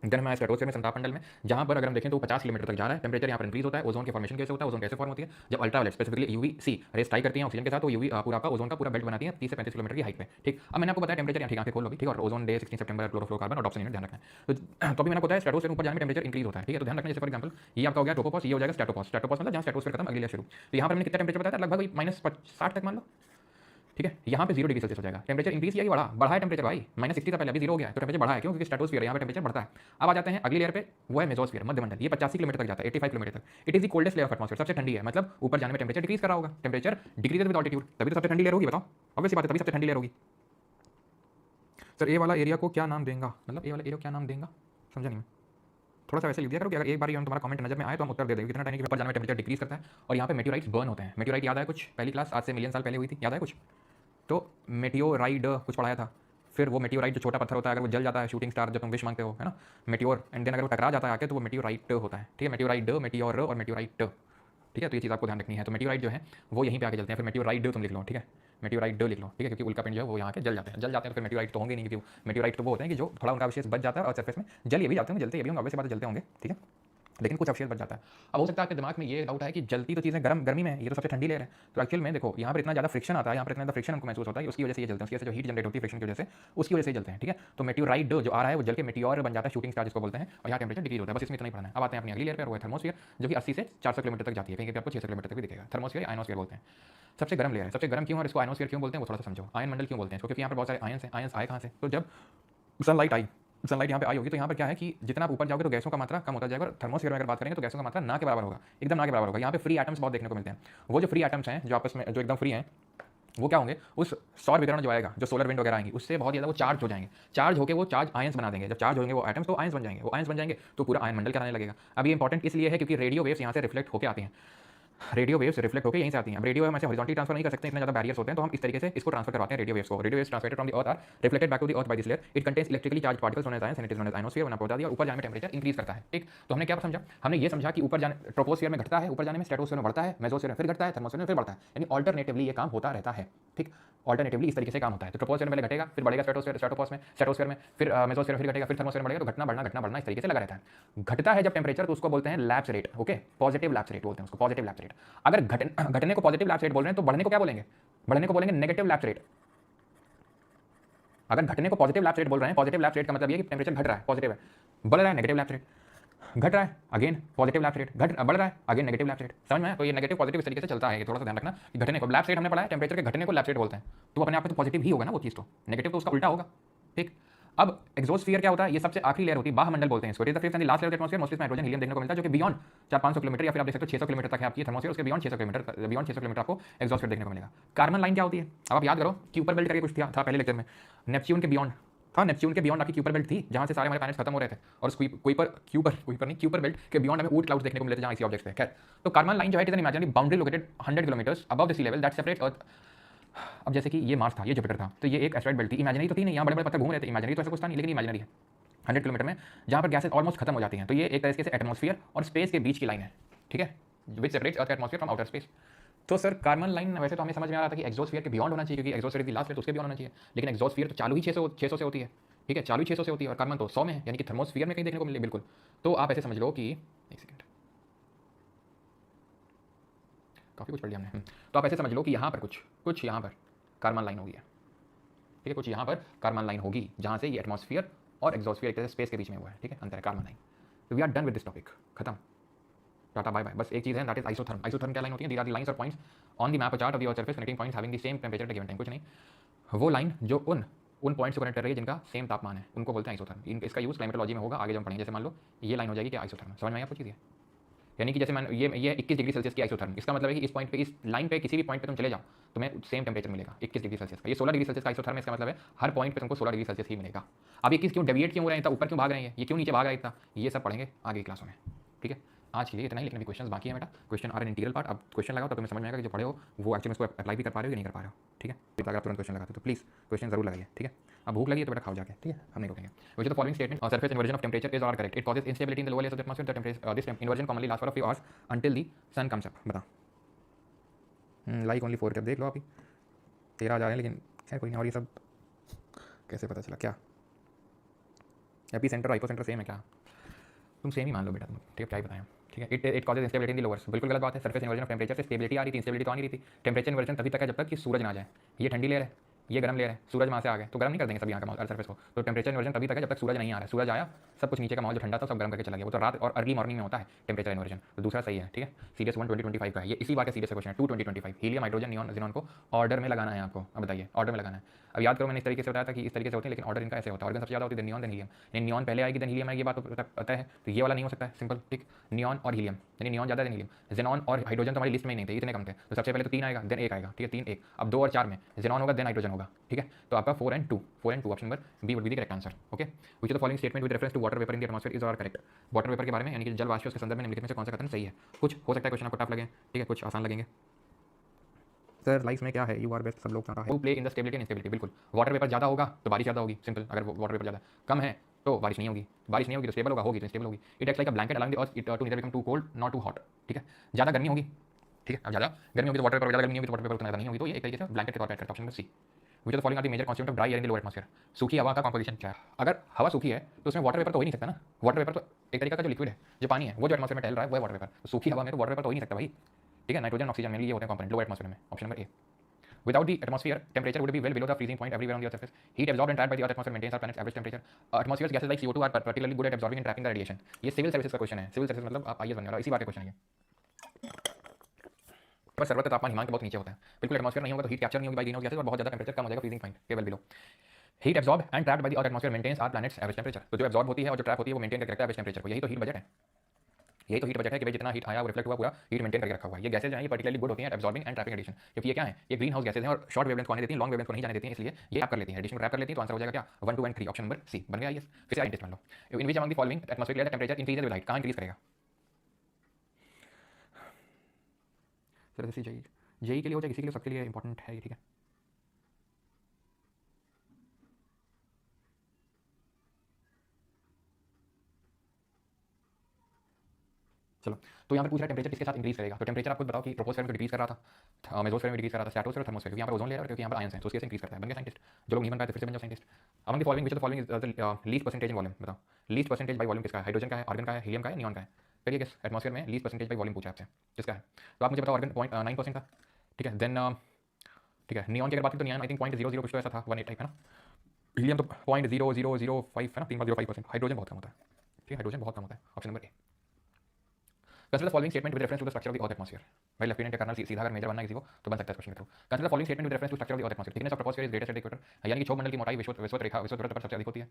देन हमारे स्ट्रेटोस्फीयर में समताप मंडल में जहाँ पर अगर हम देखें तो 50 किलोमीटर तक जा रहा है, टेम्परेचर यहाँ पर इंक्रीज होता है, ओजोन के फॉर्मेशन कैसे होता है, ओजोन कैसे फॉर्म होती है, जब ultraviolet specifically UVC rays try करती है ऑक्सीजन के साथ, तो UV पूरा आपका ओजोन का पूरा बेल्ट बनाती है 30 से 35 किलोमीटर की हाइट पे। ठीक, अब मैंने आपको बताया टेम्परेचर यहाँ ठीक आंखें खोल लो, ठीक है, और ओजोन डे 16 सितंबर, क्लोरोफ्लोरोकार्बन और डॉप्सन यूनिट ध्यान रखना है। तो अभी मैंने बताया स्ट्रेटोस्फीयर ऊपर जाने में टेम्परेचर इंक्रीज होता है। ठीक है, तो ध्यान रखना, जैसे फॉर एग्जांपल ये आपका हो गया ट्रोपोपॉज, ये हो जाएगा स्ट्रेटोपॉज। स्ट्रेटोपॉज मतलब जहाँ स्ट्रेटोस्फीयर खत्म अगली लेयर शुरू। तो यहाँ पर हमने कितना टेम्परेचर बताया, लगभग -60 तक मान लो। ठीक है, यहाँ पे 0 डिग्री सेल्सियस हो जाएगा। टेम्परेचर इंक्रीज किया कि बढ़ा है टेम्परेचर भाई, -60 था पहले, अभी 0 हो गया है, तो टेम्परेचर बढ़ा है क्यों, क्योंकि स्ट्रेटोस्फीयर यहाँ पे टेम्परेचर बढ़ता है। अब आ जाते हैं अगली लेयर पे, वो है मेसोस्फीयर, मध्य मंडल, ये 85 किलोमीटर तक जाता है, 85 किलोमीटर तक। It is the coldest layer of atmosphere, सबसे ठंडी है, मतलब ऊपर जाने में टेम्परेचर डिक्रीज कर रहा होगा, टेम्परेचर डिक्रीज विद ऑल्टीट्यूड, तभी तो सबसे ठंडी लेयर होगी, बताओ, ऑब्वियस बात है, तभी सबसे ठंडी लेयर होगी। सर ए वाला एरिया को क्या नाम देंगे, मतलब ए वाला एरिया को क्या नाम देंगे, समझा नहीं मैं। थोड़ा सा वैसे लिख दिया करो कि अगर एक बार तुम्हारा कमेंट नजर में आए तो हम उत्तर दे देंगे, कितना टाइम के ऊपर जाने में टेम्परेचर डिक्रीज करता है, और यहाँ पे मेट्योराइट्स बर्न होते हैं। मेट्योराइट याद है कुछ, पहली क्लास आज से मिलियन साल पहले हुई थी, याद है कुछ, तो मेटियोराइड कुछ पढ़ाया था। फिर वो मेटियोराइट जो छोटा पत्थर होता है, अगर वो जल जाता है, शूटिंग स्टार जब तुम विश मांगते हो, है ना, मेटियोर, एंड देन अगर वो टकरा जाता है आके तो वो मेटियोराइट होता है। ठीक है, मेटियोराइड, मेटियोर और मेटियोराइट। ठीक है, तो ये चीज़ आपको ध्यान रखनी है। तो मेटियोराइट जो है वो यहीं पे आके जलते हैं, फिर मेटियोराइड तुम लिख लो। ठीक है, मेटियोराइड लिख लो, ठीक है, क्योंकि उल्कापिंड जो है वो यहाँ के जल जाते हैं, फिर मेटियोराइट तो होंगे नहीं, क्योंकि मेटियोराइट तो वो होते हैं कि जो थोड़ा उनका अवशेष बच जाता है और सरफेस में जल ये भी जाते होंगे, जलते ये भी होंगे, ऑब्वियस बात है जलते होंगे। ठीक है, लेकिन कुछ अवशेष बच जाता है। अब हो सकता है आपके दिमाग में ये डाउट है कि जलती तो चीज़ें गर्मी में है, ये तो सबसे ठंडी लेयर है, तो एक्चुअल में देखो यहाँ पर इतना ज़्यादा फ्रिक्शन आता है, यहाँ पर इतना ज़्यादा फ्रिक्शन हमको महसूस होता है, उसकी वजह से ये जलते हैं, उसकी वजह से जो हीट जनरेट होती है फ्रिक्शन की वजह से, उसकी वजह से जलते हैं। ठीक है, तो मेटियोराइड जो आ रहा है वो जल के मेटियोर बन जाता है, शूटिंग स्टार जिसको बोलते हैं, और यहाँ टेम्परेचर डिक्रीज होता है, बस इसमें इतना ही पढ़ना है। अब आते हैं अपनी अगली लेयर पर, वो है थर्मोस्फीयर, जो कि 80 से 400 किलोमीटर तक जाती है, कहीं पे आपको 600 किलोमीटर तक भी दिखेगा। थर्मोस्फीयर आयनोस्फीयर बोलते हैं, सबसे गर्म लेयर है, सबसे गर्म क्यों, और इसको आयनोस्फीयर क्यों बोलते हैं वो थोड़ा सा समझो। आयन मंडल क्यों बोलते हैं इसको, क्योंकि यहाँ पर बहुत सारे आयन्स हैं। आयन्स आए कहाँ से, तो जब सनलाइट यहाँ पे आई होगी तो यहाँ पर क्या है कि जितना आप ऊपर जाओगे तो गैसों का मात्रा कम होता जाएगा, और थर्मोस्फीयर में अगर बात करेंगे तो गैसों का मात्रा ना के बराबर होगा, एकदम ना के बराबर होगा। यहाँ पे फ्री एटम्स बहुत देखने को मिलते हैं, वो जो फ्री एटम्स हैं जो आपस में जो एकदम फ्री हैं, वो क्या होंगे, उस सौर विकिरण जो आएगा, जो सोलर विंड वगैरह आएंगी, उससे बहुत ज़्यादा वो चार्ज हो जाएंगे। चार्ज होकर वो चार्ज आयंस बना देंगे। जब चार्ज होंगे वो एटम्स, तो आयंस बन जाएंगे। वो आयंस बन जाएंगे तो पूरा आयन मंडल कराने लगेगा। अब ये इंपॉर्टेंट इसलिए है क्योंकि रेडियो वेव्स यहाँ से रिफ्लेक्ट होकर आती हैं। रेडियो वेव्स रिफ्लेक्ट होकर यहीं से आती हैं। अब रेडियो वेव ऐसे हॉरिजॉन्टली ट्रांसफर नहीं कर सकते, इतने ज़्यादा बैरियर्स होते हैं, तो हम इस तरीके से इसको ट्रांसफर करवाते हैं रेडियो वेव्स को। Radio waves transmitted from the earth are reflected back to the earth by this layer. It contains electrically charge particles known as ions and it is known as ionosphere. मैंने बता दिया। ऊपर जाने में टेंपरेचर इंक्रीज करता है। ठीक, तो हमने क्या समझा, हमने ये समझा कि ऊपर जाने ट्रोपोस्फियर में घटता है, ऊपर जाने में स्ट्रेटोस्फियर में बढ़ता है, मेसोस्फियर में फिर घटता है, थर्मोस्फियर में फिर बढ़ता है, यानी ऑल्टरनेटिवली ये काम होता रहता है। ठीक, ऑल्टरनेटिवली इस तरीके से काम होता है। तो ट्रोपोस्फियर में पहले घटेगा, फिर बढ़ेगा स्ट्रेटोस्फियर में, फिर मेसोस्फियर में फिर घटेगा, फिर थर्मोस्फियर में बढ़ेगा। तो घटना बढ़ना इस तरीके से लगा रहता है। घटता है जब टेंपरेचर, तो उसको बोलते हैं lapse rate. Okay, positive lapse rate बोलते हैं उसको, पॉजिटिव लैप्स रेट। अगर घटने को पॉजिटिव लैप्स रेट बोल रहे हैं तो बढ़ने को क्या बोलेंगे, बढ़ने को बोलेंगे नेगेटिव लैप्स रेट। अगर घटने को पॉजिटिव लैप्स रेट बोल रहे हैं, पॉजिटिव लैप्स रेट का मतलब ये कि टेंपरेचर घट रहा है, पॉजिटिव है, बढ़ रहा है नेगेटिव लैप्स रेट, घट रहा है अगेन पॉजिटिव लैप्स रेट, बढ़ रहा है अगेन नेगेटिव लैप्स रेट। समझ में आया? तो ये नेगेटिव पॉजिटिव इस तरीके से चलता है। ये थोड़ा सा ध्यान रखना कि घटने को लैप्स रेट हमने पढ़ा है, टेंपरेचर के घटने को लैप्स रेट बोलते हैं। तो अपने आप में तो पॉजिटिव ही होगा ना वो चीज़, तो नेगेटिव तो उसका उल्टा होगा। ठीक, अब एक्सोस्फियर क्या होता है, ये सबसे आखिरी लेयर होती है, बाह्य मंडल बोलते हैं इसको। It is the fifth and last layer of atmosphere. Mostly hydrogen helium देखने को मिलता है, जो कि बियॉन्ड 400-500 किलोमीटर या फिर आप देख सकते हो 600 किलोमीटर तक है आपकी थर्मोस्फियर। उसके बियॉन्ड 600 किलोमीटर, बियॉन्ड 600 किलोमीटर आपको एक्सोस्फियर देखने को मिलेगा। कार्बन लाइन क्या होती है, अब आप याद करो, क्यूपर बेल्ट करके कुछ था पहले लेक्चर में, नेपच्यून के बियॉन्ड था, नेपच्यून के बियॉन्ड आपकी क्यूपर बेल्ट थी, जहां से सारे हमारे प्लैनेट्स खत्म हो रहे थे, और क्यूपर बेल्ट के बियॉन्ड हमें ऊट क्लाउड्स देखने को मिलते थे, जहां इसी ऑब्जेक्ट्स थे। खैर, तो कार्बन लाइन जो है it is an imaginary boundary located 100 kilometres above the sea level that separates earth. अब जैसे कि ये मार्स था, ये जुपिटर था, तो ये एक एस्टेरॉइड बेल्ट थी। इमेजिनरी तो थी नहीं, यहाँ बड़े बड़े पत्थर घूम रहे थे, इमेजिनरी तो ऐसा कुछ था नहीं, लेकिन इमेजिनरी है 100 किलोमीटर में, जहाँ पर गैसेस ऑलमोस्ट खत्म हो जाती हैं। तो ये एक तरीके से एटमॉस्फेयर और स्पेस के बीच की लाइन है। ठीक है, which separates earth atmosphere from outer space. तो सर कार्बन लाइन वैसे तो हमें समझ में आ रहा था कि एक्सोस्फियर के बियॉन्ड होना चाहिए, क्योंकि एक्सोस्फियर की लास्ट है तो उसके बियॉन्ड होना चाहिए, लेकिन एक्सोस्फियर तो चालू ही 600 से होती है। ठीक है, चालू ही 600 से होती है, और कार्बन तो 100 में है, यानी कि थर्मोस्फियर में कहीं देखने को मिले। बिल्कुल, तो आप ऐसे समझ लो कि एक सेकंड, काफ़ी कुछ पढ़ लिया हमने। तो आप ऐसे समझ लो कि यहाँ पर कुछ यहाँ पर कार्बन लाइन होगी। ठीक है, कुछ यहाँ पर कार्बन लाइन होगी, जहाँ से ये एटमॉस्फियर और एक्सोस्फियर एक तरह से स्पेस के बीच में हुआ है। ठीक है, अंतर है कार्बन लाइन। तो we are done with this topic, खत्म, टाटा बाय बाय। बस एक चीज़ है, दैट इज आइसोथर्म। आइसोथर्म क्या लाइन होती है, दीज आर द लाइंस और points on the map chart of the earth surface connecting points having the same temperature at given time. कुछ नहीं, वो लाइन जो उन पॉइंट्स को कनेक्ट कर रही है जिनका सेम तापमान है, उनको बोलते हैं आइसोथर्म। इसका यूज़ क्लाइमेटोलॉजी में होगा, आगे जब हम पढ़ेंगे। जैसे मान लो ये लाइन हो जाएगी क्या, आइसोथर्म। समझ में आई आपको चीज़? यानी कि जैसे मान ये 21 डिग्री सेल्सियस की आइसोथर्म, इसका मतलब है कि इस पॉइंट पे, इस लाइन पे, किसी भी पॉइंट पे तुम चले जाओ तुम्हें सेम टेंपरेचर मिलेगा 21 डिग्री सेल्सियस का। ये 16 डिग्री सेल्सियस का आइसोथर्म है, इसका मतलब है हर पॉइंट पे तुमको 16 डिग्री सेल्सियस ही मिलेगा। अब ये क्यों डेविएट क्यों हो रहे हैं, इतना ऊपर क्यों भाग रहे हैं, ये क्यों नीचे भाग रहा है इतना, ये सब पढ़ेंगे आगे क्लासों में। ठीक है, आज के लिए इतना ही, लेकिन अभी क्वेश्चन बाकी है बेटा। Question are an integral part. अब क्वेश्चन लगाओ तो तुम्हें समझ में आएगा कि जो पढ़े हो वो एक्चुअली उसको अप्लाई भी कर पा रहे हो या नहीं कर पा रहे हो। ठीक है, अगर आप तुरंत क्वेश्चन लगाते हो तो प्लीज़ क्वेश्चन जरूर लगाइए। ठीक है, अब भूख लगी है तो बेटा खाओ जाके। ठीक है, हम नहीं रुकेंगे। Which is the following statement, surface inversion of temperature is are correct. It causes instability in the lower layers of the atmosphere. The temperature this inversion commonly last for a few hours until the sun comes up. बता, लाइक ओनली 4 कब देख लो अभी 13 आ जा रहे हैं, लेकिन खैर कोई नहीं। और ये सब कैसे पता चला, क्या AP centre hypo centre same है क्या? तुम सेम ही मान लो बेटा तुम। ठीक है, क्या ही बताएं। ठीक है, it causes instability in the lowers. बिल्कुल गलत बात है। सरफेस इन्वर्जन ऑफ टेंपरेचर से स्टेबिलिटी आ रही थी, इंस्टेबिलिटी तो आ नहीं रही थी। टेंपरेचर इन्वर्जन तभी तक है जब तक कि सूरज ना आ जाए। ये ठंडी लेयर है, ये गर्म लेयर है, सूरज वहाँ से आ गए तो गर्म नहीं कर देंगे सब यहाँ का सरफेस को। तो टेंपरेचर इन्वर्जन तभी तक है जब तक सूरज नहीं आ रहा है। सूरज आया, सब कुछ नीचे का माहौल जो ठंडा था सब गर्म करके चला गया। वो तो रात और अर्ली मॉर्निंग में होता है टेंपरेचर इन्वर्जन। तो दूसरा सही है। ठीक है, सीरियस 1 2025 का है ये, इसी बार का सीरियस क्वेश्चन है 2 2025। हीलियम, हाइड्रोजन, नियॉन, ज़ीनॉन को ऑर्डर में लगाना है आपको। अब बताइए, ऑर्डर में लगाना है। अब याद करो, मैंने इस तरीके से बताया था कि इस तरीके से होते हैं, लेकिन ऑर्डर इनका ऐसे होता है। ऑर्गन सबसे ज़्यादा होती है, नियॉन देन हीलियम। यानी नियॉन पहले आएगी देन हीलियम आएगी, ये बात तो पता है। तो ये वाला नहीं हो सकता है, सिंपल। ठीक, नियॉन और हीलियम, यानी नियॉन ज़्यादा देन हीलियम। ज़ीनॉन और हाइड्रोजन तो हमारी लिस्ट में ही नहीं थे, इतने कम थे। तो सबसे पहले तो 3 आएगा देन 1 आएगा। ठीक है, 3 1। अब 2 और 4 में ज़ीनॉन होगा देन हाइड्रोजन होगा। ठीक है, तो आपका 4 and 2 option number B would be the correct answer. Okay, which of the following statement with reference to water vapour in the atmosphere is are correct. Water vapour के बारे में, यानी कि जल वाष्प के संदर्भ में निम्नलिखित में से कौन सा कथन सही है? कुछ हो सकता है क्वेश्चन आपको टफ लगे, ठीक है, कुछ आसान लगेंगे। सर लाइफ में क्या है, यू आर बेस्ट, सब लोग चाहता है। Play in the stability and instability. बिल्कुल, वाटर वेपर ज़्यादा होगा तो बारिश ज़्यादा होगी, सिंपल। अगर वाटर वेपर ज़्यादा कम है तो बारिश नहीं होगी, बारिश नहीं होगी तो स्टेबल होगा, होगी तो स्टेबल होगी। It acts like a blanket allowing the earth it to neither become too cold not too hot. ठीक है, ज़्यादा गर्मी होगी, ठीक है, अब ज़्यादा गर्मी होगी तो वाटर वेपर, ज़्यादा गर्मी होगी तो वाटर वेपर उतना ज़्यादा नहीं होगी। तो ये एक तरीके से ब्लैंकेट के तौर पर ऐड करता है। Option number C. Which of the following are the major constituent of dry air in the lower atmosphere. सूखी हवा का कंपोजिशन क्या है? अगर हवा सूखी है तो उसमें वाटर वेपर तो हो ही नहीं सकता ना। वाटर वेपर तो एक तरीका का जो लिक्विड है, जो पानी है, वो जो एटमॉस्फेयर में टहल रहा है वो है वाटर वेपर। तो सूखी हवा में तो वाटर वेपर तो हो ही नहीं सकता भाई। ठीक है, नाइट्रोजन ऑक्सीजन में ये होते हैं कंपोनेंट लोअर एटमॉस्फेयर में। Option number A. Without the atmosphere, temperature would be well below the freezing point everywhere on the Earth's surface. Heat absorbed and trapped by the Earth atmosphere maintains our planet's average temperature. Atmosphere's gases like CO2 are particularly good at absorbing and trapping the radiation. ये सिविल सर्विसेज का क्वेश्चन है। सिविल सर्विस मतलब आप आईएएस बनने वाला, इसी बात का क्वेश्चन है। पर सर्वत्र तापमान हिमांक के बहुत नीचे होता है। बिल्कुल एटमॉस्फेयर नहीं होगा तो हीट कैप्चर नहीं होगी बाय ग्रीन हाउस गैसेस और बहुत ज़्यादा टेंपरेचर कम हो जाएगा फ्रीजिंग पॉइंट के well below. Heat absorb and trapped by the earth atmosphere maintains our planet's average temperature. तो जो एब्जॉर्ब होती है और जो ट्रैप होती है वो मेंटेन करके रखता है एवरेज टेंपरेचर को। यही तो हीट बजट है। यही तो हीट बजट है कि भाई जितना हीट आया वो रिफ्लेक्ट हुआ, पूरा हीट मेंटेन करके रखा हुआ है। ये गैसेज हैं, ये पर्टिकुलरली गुड होती हैं एब्जॉर्बिंग एंड ट्रैपिंग एडिशन, क्योंकि ये क्या है, ये ग्रीन हाउस गैसेज हैं और शॉर्ट वेवलेंथ को आने देती हैं, लॉन्ग वेवलेंथ को नहीं जाने देती हैं, इसलिए ये आप कर लेती हैं, एडिशन ट्रैप कर लेती हैं। तो आंसर हो जाएगा क्या 1, 2 एंड 3, ऑप्शन नंबर सी बन गया आईएस। फिर से साइंटिस्ट मान लो, in which among the following atmospheric layer the temperature increases with height, कहां इंक्रीज करेगा? सर जैसे जेई के लिए हो जाए, किसी के लिए, सबके लिए इंपॉर्टेंट है ये, ठीक है। चलो, तो यहाँ पर पूछ रहा है टेंपरेचर किसके साथ इंक्रीज करेगा। तो टेंपरेचर आपको बताओ कि ट्रोपोस्फेयर में डिक्रीज कर रहा था, मेसोस्फेयर में डिक्रीज कर रहा था, स्ट्रेटोस्फेयर और थर्मोस्फेयर, क्योंकि यहाँ पर ओजोन लेयर और क्योंकि यहाँ पर आयंस हैं, तो उसके से इंक्रीज करता है। बन गया साइंटिस्ट। जो लोग नहीं बन पाए फिर से बन जाओ scientist. Among the following which of the following is the least percentage in volume, बताओ लीस्ट परसेंटेज बाई वॉल्यूम किसका है? हाइड्रोजन का है, आर्गन का है, हीलियम का है, नियॉन का है? करिए किस एटमॉस्फेयर में लीस्ट परसेंटेज बाई वॉल्यूम पूछा आपसे, किसका है? तो आप मुझे बताओ, आर्गन 0.9% का, ठीक है। देन ठीक है, नियॉन की अगर बात करें तो नियॉन आई थिंक 0.00 कुछ तो ऐसा था, 1.8 टाइप है ना। हीलियम तो 0.0005 है ना, 3.05%। हाइड्रोजन बहुत कम होता है, ठीक है, हाइड्रोजन बहुत कम होता है। Option number A. Consider the following statement with reference to the structure of the earth atmosphere. भाई लेफ्टिनेंट या कर्नल सीधा अगर मेजर बनना है किसी को तो बन सकता है इस क्वेश्चन के थ्रू। Consider the following statement with reference to structure of the earth atmosphere. Thickness of troposphere is greatest at the equator, यानी कि क्षोभ मंडल की मोटाई विषुवत रेखा, विषुवत ध्रुव पर सबसे अधिक होती है।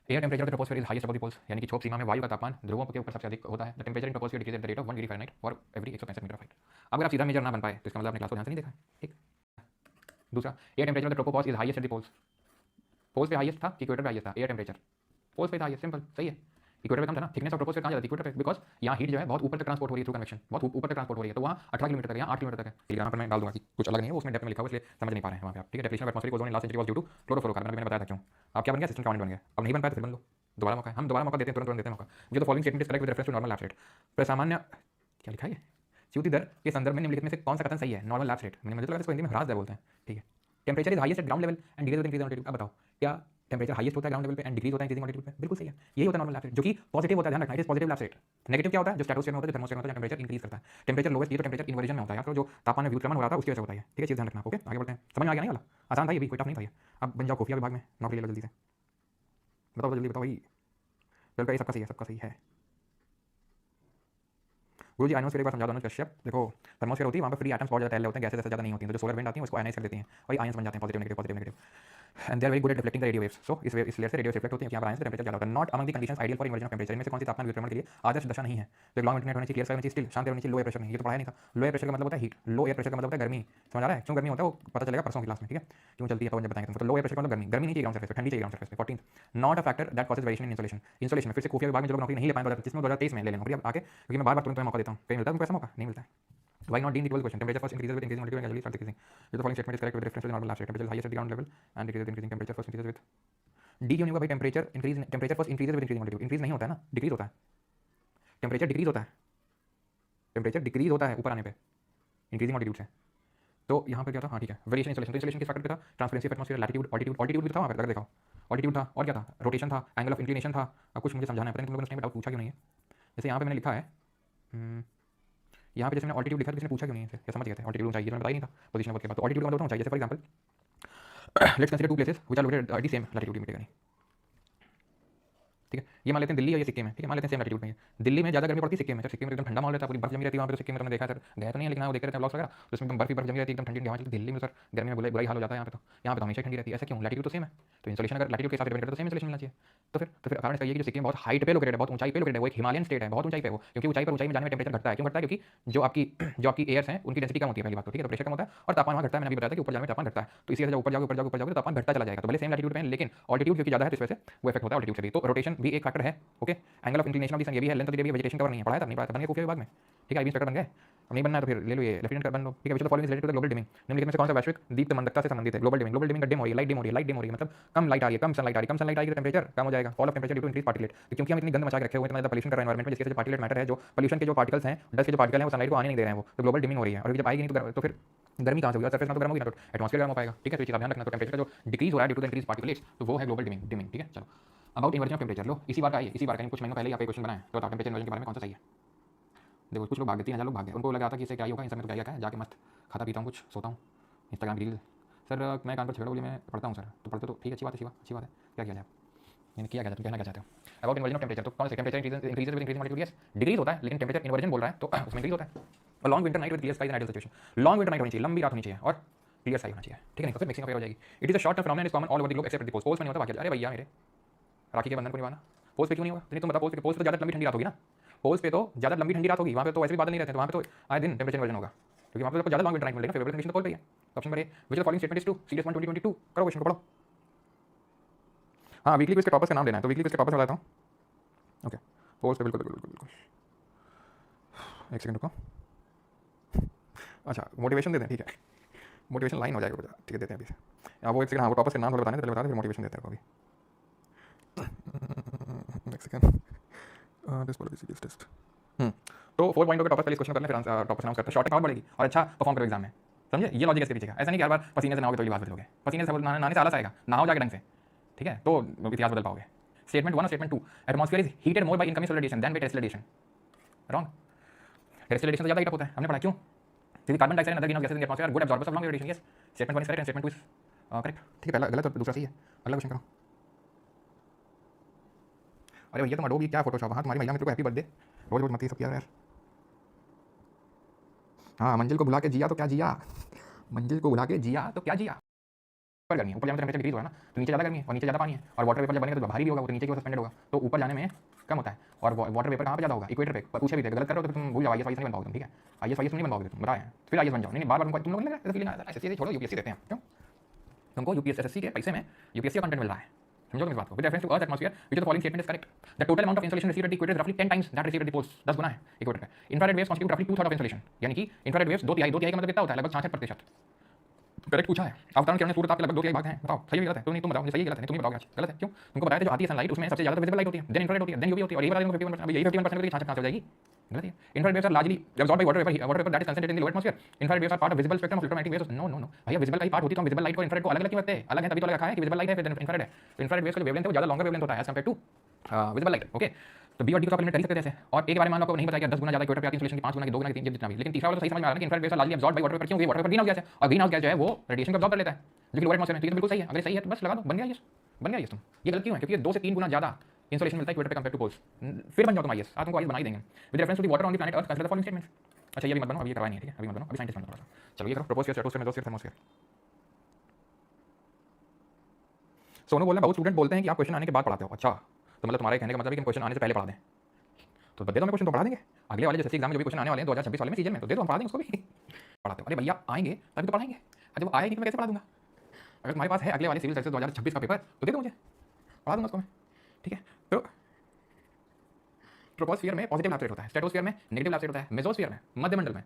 Air temperature of the troposphere is highest above the poles, यानी कि क्षोभ सीमा में वायु का तापमान ध्रुवों के ऊपर सबसे अधिक होता है। The temperature in troposphere decrease at the rate of 1 degree Fahrenheit for every 165 metre of height. अगर आप सीधा मेजर ना बन पाए तो इसका मतलब आपने क्लास को ध्यान से नहीं देखा है, ठीक। दूसरा, air temperature of the tropopause is highest at the poles. Poles पे हाईएस्ट था कि इक्वेटर पे हाईएस्ट था? एयर टेंपरेचर पोल्स पे था हाईएस्ट, सिंपल, सही है। इक्वेटर पे कम था ना। थिकनेस ऑफ ट्रोपोस्फियर कहां जाती है? इक्वेटर पे, बिकॉज यहाँ हीट जो है बहुत ऊपर तक ट्रांसपोर्ट हो रही है थ्रू कन्वेक्शन, बहुत ऊपर तक ट्रांसपोर्ट हो रही है, तो वहाँ 18 किलोमीटर तक, यहाँ 8 किलोमीटर तक है। यहाँ पर मैं डाल दूंगा कि कुछ अलग नहीं है, उसमें डेप्थ में लिखा हुआ, इसलिए समझ नहीं पा रहे हैं वहाँ पे आप, ठीक है। Definition of atmospheric ozone in last century was due to chlorofluorocarbon, मैंने बताया था क्यों। आप क्या बन गया? असिस्टेंट कमांडेंट बन गया। अब नहीं बन पाया तो फिर बन लो, दोबारा मौका है, हम दोबारा मौका देते हैं, तुरंत देते हैं मौका। मुझे तो following statement is correct with reference to normal lapse rate. प्रसामान्य क्या लिखा है, च्युति दर के संदर्भ में निम्नलिखित में से कौन सा कथन सही है? नॉर्मल लैप्स रेट, मुझे लगा इसको हिंदी में ह्रास दर बोलते हैं, ठीक है। Temperature is highest eight ground level and decrease with increase altitude. अब बताओ क्या टेंपरेचर हाईएस्ट होता है ग्राउंड लेवल पे एंड डिक्रीज होता है इंक्रीजिंग ऑल्टीट्यूड पे? बिल्कुल सही है, यही होता है नॉर्मल लैप्स रेट, जो कि पॉजिटिव होता है, ध्यान रखना, it is positive lapse rate. Negative क्या होता है? जो स्ट्रेटोस्फीयर में होता है, जो थर्मोस्फीयर में होता है, जहाँ टेंपरेचर इंक्रीज करता है। टेंपरेचर लोवेस्ट, ये तो टेंपरेचर इन्वर्जन में होता है, जो तापमान में व्युत्क्रमण हो रहा था उसकी वजह से होता है, ठीक है, चीज ध्यान रखना। ओके, आगे बढ़ते हैं। समझ में आ गया नहीं वाला? आसान था ये भी, कोई टफ नहीं था ये। अब बन जाओ खुफिया विभाग में, नौकरी ले लो जल्दी से। बताओ जल्दी बताओ भाई, ट्वेल्व का ये सबका सही है, सबका सही है। गुरु जी आयनोस्फीयर एक बार समझा दो अनुज कश्यप। देखो थर्मोस्फीयर होती है, वहाँ पर फ्री एटम्स बहुत ज़्यादा तैरले होते हैं, गैसेस ऐसे ज़्यादा नहीं होती हैं, तो जो सोलर विंड आती है उसको आयनाइज कर देती हैं, वही आयंस बन जाते हैं, positive negative, and they are very good at reflecting the radio waves. So इस लेयर से रेडियो रिफ्लेक्ट होती है, यहाँ पर आयंस टेंपरेचर ज़्यादा होता है। Not among the conditions ideal for inversion of temperature, इनमें से कौन सी तापमान व्युत्क्रमण के लिए आदर्श दशा नहीं है? तो लॉन्ग इंटरनेट होनी चाहिए, क्लियर स्काई होनी चाहिए, स्टिल शांत होनी चाहिए, लो एयर प्रेशर नहीं, ये तो पढ़ाया नहीं था। लो एयर प्रेशर का मतलब होता है हीट, लो एयर प्रेशर का मतलब होता है गर्मी। समझ आ रहा है क्यों गर्मी होता है? वो पता चलेगा परसों क्लास में, ठीक है, क्यों चलती है, तो जब बताएंगे तुमको। तो लो एयर प्रेशर का मतलब गर्मी, गर्मी नहीं चाहिए ग्राउंड सरफेस पे, ठंडी चाहिए ग्राउंड सरफेस पे। 14 not a factor that causes variation in insolation. Insolation में फिर से खुफिया विभाग में जो लोग नौकरी नहीं ले पाए 2025 में, 2023 में ले लेना नौकरी अब आके, क्योंकि मैं बार-बार तुम्हें मौका देता हूँ, कहीं मिलता है तुमको ऐसा मौका? नहीं मिलता है। Why not D in the 12th question? Temperature first increases with increasing altitude and gradually starts decreasing. The following statement is correct with reference to the normal lapse rate. Temperature is highest at the ground level and decreases with increasing temperature first increases with D क्यों नहीं होगा भाई? Temperature first increases with increasing altitude, increase नहीं होता है ना, डिक्रीज होता है। टेम्परेचर डिक्रीज होता है, टेम्परेचर डिक्रीज होता है ऊपर आने पे इंक्रीजिंग ऑल्टीट्यूड से। तो यहाँ पे क्या था? हाँ ठीक है, वेरिएशन इंसोलेशन। तो इंसोलेशन किस फैक्टर पे था? Transparency of atmosphere, latitude, altitude, altitude भी था वहाँ पे, अगर देखो ऑल्टीट्यूड था और क्या था? रोटेशन था, एंगल ऑफ इंक्लिनेशन था। अब कुछ मुझे समझाना है, पता नहीं तुम लोगों ने उसमें डाउट पूछा क्यों नहीं है। जैसे यहाँ पे मैंने लिखा है, यहाँ पे जैसे मैंने ऑल्टीट्यूड लिखा, किसी ने पूछा क्यों नहीं है? क्या समझ गए थे? ऑल्टीट्यूड ऊंचाई, ये मैंने बताया नहीं था पोजीशन के बाद। तो ऑल्टीट्यूड का मतलब ऊंचाई, जैसे for example let's consider two places which are located at the same latitude, मिटेगा नहीं, ठीक है। ये मान लेते हैं दिल्ली है, ये सिक्किम है, ठीक है, मान लेते हैं सेम लैटिट्यूड में है। दिल्ली में ज़्यादा गर्मी पड़ती है सिक्किम में, तो सिक्किम में एकदम ठंडा माहौल रहता है, पूरी बर्फ जमी रहती है वहाँ पे। तो सिक्किम में तुमने देखा सर, गए तो नहीं है लेकिन वो देख रहे थे ब्लॉग्स वगैरह, तो उसमें एकदम बर्फ जमी रहती है, एकदम ठंडी हवा चलती है। दिल्ली में सर गर्मी में बुरा ही हाल हो जाता है, यहाँ पे तो हमेशा ठंडी रहती है। ऐसा क्यों? लैटिट्यूड तो सेम है, तो इंसोलेशन अगर लैटिट्यूड के हिसाब से डिपेंड करता है तो सेम इंसोलेशन मिलना चाहिए। तो फिर कारण इसका ये कि जो सिक्किम बहुत हाइट पे लोकेटेड है, बहुत ऊंचाई पे लोकेटेड है, वो एक हिमालयन स्टेट है, बहुत ऊंचाई पे वो, क्योंकि ऊंचाई में जाने में टेंपरेचर घटता है। क्यों घटता है? क्योंकि जो आपकी एयर्स हैं उनकी डेंसिटी कम होती है, पहली बात तो, ठीक है, तो प्रेशर कम होता है और तापमान वहाँ घटता है। मैंने अभी बताया था कि ऊपर जाने में तापमान घटता है, तो इसी वजह से ऊपर जाओगे तो तापमान घटता चला जाएगा। तो भले सेम लैटिट्यूड पे है लेकिन ऑल्टीट्यूड क्योंकि ज़्यादा है तो इस वजह से वो इफेक्ट होता है ऑल्टीट्यूड से भी। तो रोटेशन भी एक फैक्टर है, okay. Angle of inclination of the sun ये भी है, लेंथ ऑफ द डे भी, वेजिटेशन कवर नहीं है, पढ़ाया था नहीं पढ़ाया था, बन गया खुफिया विभाग में, ठीक है। आईबी इंस्पेक्टर बन गए, अब नहीं बनना है तो फिर ले लो ये लेफ्टिनेंट कर बन लो, ठीक है। Which of the following is related to the global dimming, निम्नलिखित में से कौन सा वैश्विक दीप्त मंदता से संबंधित है? ग्लोबल डिमिंग डिम हो रही है, लाइट डिम हो रही है, मतलब कम लाइट आ रही है, कम सनलाइट आ रही है, कम सनलाइट आएगी तो टेंपरेचर कम हो जाएगा। Fall of temperature due to increase particulate, क्योंकि हम इतनी गंद मचा के रखे हुए हैं, इतना ज़्यादा पोल्यूशन कर रहे हैं एनवायरमेंट में, जिसके वजह से पार्टिकलेट मैटर है, जो पोल्यूशन के जो पार्टिकल्स हैं, डस्ट के जो पार्टिकल हैं, वो सनलाइट को आने नहीं दे रहे हैं, वो तो ग्लोबल डिमिंग हो रही है। और जब आएगी नहीं तो फिर गर्मी कहाँ से होगी? सरफेस में तो गर्म होगी ना, तो एटमॉस्फेयर गर्म हो पाएगा, ठीक है। तो ये चीज़ ध्यान रखना। तो टेंपरेचर का जो डिक्रीज हो रहा है ड्यू टू द इंक्रीज पार्टिकलेट्स, तो वो है ग्लोबल डिमिंग, ठीक है। चलो अबाउट इन्वर्जन ऑफ टेंपरेचर, लो इसी बार का है, इसी बार का कुछ महीनों पहले ही आप क्वेश्चन बनाए, तो टेंपरेचर इन्वर्जन के बारे में कौन सा सही है? देखो कुछ लोग भाग गए, 3000 लोग भाग गए, उनको लगा था कि इससे क्या ही होगा, इन समय तो क्या है, जाके मस्त खाता पीता हूँ, कुछ सोता हूँ, इंस्टाग्राम रील। सर मैं कान पर छेड़ो बोली, मैं पढ़ता हूँ सर, तो पढ़ते तो ठीक है, अच्छी बात है, अच्छी बात है, क्या किया जाए? यानी किया क्या कहना क्या चाहते हो? अबाउट इन्वर्जन ऑफ टेंपरेचर, तो कौन से temperature increases with increasing altitude? Yes, decrease होता है, लेकिन टेंपरेचर इन्वर्जन बोल रहा है तो उसमें इंक्रीज होता है। और long winter night with clear sky in ideal situation, long winter night होनी चाहिए, लंबी रात होनी चाहिए और क्लियर स्काई होना चाहिए, ठीक है, नहीं तो फिर मिक्सिंग हो जाएगी। It is a short term phenomenon, is common all over the globe except the poles. Poles में नहीं होता बाकी। अरे भैया मेरे राखी के बंधन को निभाना, पोल्स पे क्यों नहीं होगा? नहीं तुम बताओ, पोल्स पे तो ज़्यादा लंबी ठंडी रात होगी ना, पोल्स पे तो ज़्यादा लंबी ठंडी रात होगी, वहाँ पे तो वैसे भी बादल नहीं रहते, तो वहाँ पे तो आए दिन टेम्परेचर वर्जन होगा, क्योंकि वहाँ पे तो ज़्यादा लॉन्ग विंटर नाइट मिलेगा, फेवरेबल कंडीशन तो पोल पे ही है। Option number A which the following statement is true, series 1 2022। करो क्वेश्चन को पढ़ो। हाँ वीकली क्विज के टॉपर्स का नाम लेना है, तो वीकली क्विज के टॉपर्स बताता हूँ। ओके पोल्स पे बिल्कुल बिल्कुल बिल्कुल, एक सेकंड रुको। अच्छा मोटिवेशन दे दें, ठीक है मोटिवेशन लाइन हो जाएगा, ठीक है देते हैं अभी से। वो एक सेकंड, हाँ वो टॉपर्स के नाम थोड़ा बताने पहले बता दें, फिर मोटिवेशन देते हैं अभी। एक सेकंड दिस पॉलिसी टेस्ट। तो 4 पॉइंटों के टॉपर्स पहले इस क्वेश्चन करने, फिर टॉपर्स अनाउंस करते हैं, शॉर्ट पावर बढ़ेगी और अच्छा परफॉर्म करो एग्जाम में, समझे? ये लॉजिक इसके पीछे का, ऐसा नहीं कि हर बार पसीने से नहाओगे तो लिबास बदलोगे, पसीने से नहाने से आलस आएगा, नहाओ जाके ढंग से, ठीक है, तो इतिहास बदल पाओगे। स्टेटमेंट 1 और statement 2, atmosphere is heated more by incoming solar radiation than by terrestrial radiation. Wrong, terrestrial radiation तो ज़्यादा हीट अप होता है, हमने पढ़ा क्यों, क्योंकि carbon dioxide and other greenhouse gases in the atmosphere are good absorbers of long radiation. Yes statement 1 is correct and statement 2 is correct, ठीक है पहला गलत और दूसरा सही है। अगला क्वेश्चन करो। अरे भैया तुम अडोबी क्या फोटोशॉप, हाँ तुम्हारी महिला मित्र को हैप्पी बर्थडे, रोज रोज मत ये सब किया यार। हाँ मंजिल को भुला के जिया तो क्या जिया, मंजिल को भुला के जिया तो क्या जिया। ऊपर गर्मी है, ऊपर जाने में टेम्परेचर डिक्रीज होगा ना, तो नीचे ज़्यादा गर्मी है और नीचे ज़्यादा पानी है, और वाटर वेपर जब बनेगा तो भारी भी होगा, वो तो नीचे की ओर सस्पेंडेड होगा, तो ऊपर जाने में कम होता है, और वाटर वेपर कहाँ पे ज़्यादा होगा, इक्वेटर पे। पूछे भी थे, गलत करो तो तुम भूल जाओ, आईएएस नहीं बन पाओगे तुम, ठीक है आईएएस नहीं बन पाओगे तुम, बताए फिर आईएएस बन जाओ। नहीं बार बार तुम लोग नहीं लगा फीलिंग एसएससी छोड़ो, यूपीएससी देते हैं, क्यों तुमको यूपीएससी एसएससी के पैसे में यूपीएससी का कंटेंट मिल रहा है, समझो इस बात को। With reference to earth atmosphere which the following statement is correct, the total amount of insolation received at the equator is रफली 10 times that received at the poles, 10 गुना है इक्वेटर पे। इंफ्रारेड वेव्स कॉन्स्टिट्यूट रफली 2/3 ऑफ इंसोलेशन, यानी कि इंफ्रारेड वेव्स 2/3 का मतलब कितना होता है, लगभग 66%। करेक्ट पूछा है, अवतरण किरण सूर्य ताप के लगभग 2/3 भाग हैं, बताओ सही है गलत है, तो नहीं तुम बताओ, सही है गलत है, तुम ही बताओगे आज गलत है क्यों। तुमको बताया था जो आती है सनलाइट उसमें सबसे ज़्यादा विजिबल लाइट होती है, देन इंफ्रारेड होती है, देन यूवी होती है, और ये बता देंगे 51%, अब यही 51% की 66% हो जाएगी, गलत है। Infrared waves are largely absorbed by water vapour that is concentrated in the lower atmosphere. Infrared waves are part of visible spectrum of electromagnetic waves. No no no भैया विजिबल का ही पार्ट होती है, तो हम विजिबल लाइट को इंफ्रारेड को अलग अलग क्यों रखते हैं, अलग है तभी तो लगा है कि विजिबल लाइट है फिर इंफ्रारेड है, तो इंफ्रारेड वेव्स का जो वेवलेंथ है वो ज़्यादा लॉन्गर वेवलेंथ होता है as compare to visible light. Okay तो बी और डी को आप एलिमिनेट कर ही सकते हैं जैसे, और एक के बारे में आपको नहीं बताया 10 गुना ज़्यादा इक्वेटर पे आती है इंसुलेशन की, 5 गुना की, 2 गुना की, 3 जितना भी, लेकिन तीसरा वाला तो सही समझ में आ रहा है कि infrared waves are largely absorbed by water vapour, क्यों water vapour greenhouse gas है, और ग्रीन हाउस गैस जो है वो रेडिएशन को अब्सॉर्ब कर लेता है जो कि लोअर एटमॉस्फेयर में, तो बिल्कुल सही है। अगर सही है तो बस लगा दो, बन गया ये, बन गया ये तुम। ये गलत क्यों है, क्योंकि 2 से 3 गुना ज़्यादा इंसोलेशन मिलता है इक्वेटर पे कंपेयर टू पोल्स, फिर बन जाओ तुम आईएएस, आज तुमको आईएएस बना ही देंगे। With reference to the water on the planet earth consider the following statements. अच्छा ये भी मत बनो, अभी ये करवाई नहीं है, ठीक है अभी मत बनो, अभी साइंटिस्ट बनो थोड़ा सा। चलो ये करो, troposphere, stratosphere, mesosphere, thermosphere. Sonu बोल रहे हैं बहुत स्टूडेंट बोलते हैं कि आप क्वेश्चन आने के बाद पढ़ाते हो। अच्छा तो मतलब तुम्हारे कहने का मतलब है कि क्वेश्चन आने से पहले पढ़ा दें, तो दे दो हमें क्वेश्चन, तो पढ़ा देंगे अगले वाले जैसे एग्जाम में जो भी क्वेश्चन आने वाले हैं 2026 वाले में सीजन में, तो दे दो हम पढ़ा देंगे उसको भी पढ़ाते हो। अरे भैया आएंगे तभी तो पढ़ाएंगे, जब आएगी तो मैं कैसे पढ़ा दूंगा। अगर तुम्हारे पास है अगले वाले सिविल सर्विसेज 2026 का पेपर तो दे दो मुझे, पढ़ा दूंगा उसको मैं, ठीक है। तो ट्रोपोस्फियर में पॉजिटिव लैप्स रेट होता है, स्ट्रेटोस्फियर में नेगेटिव लैप्स रेट होता है, मेसोस्फियर में मध्यमंडल में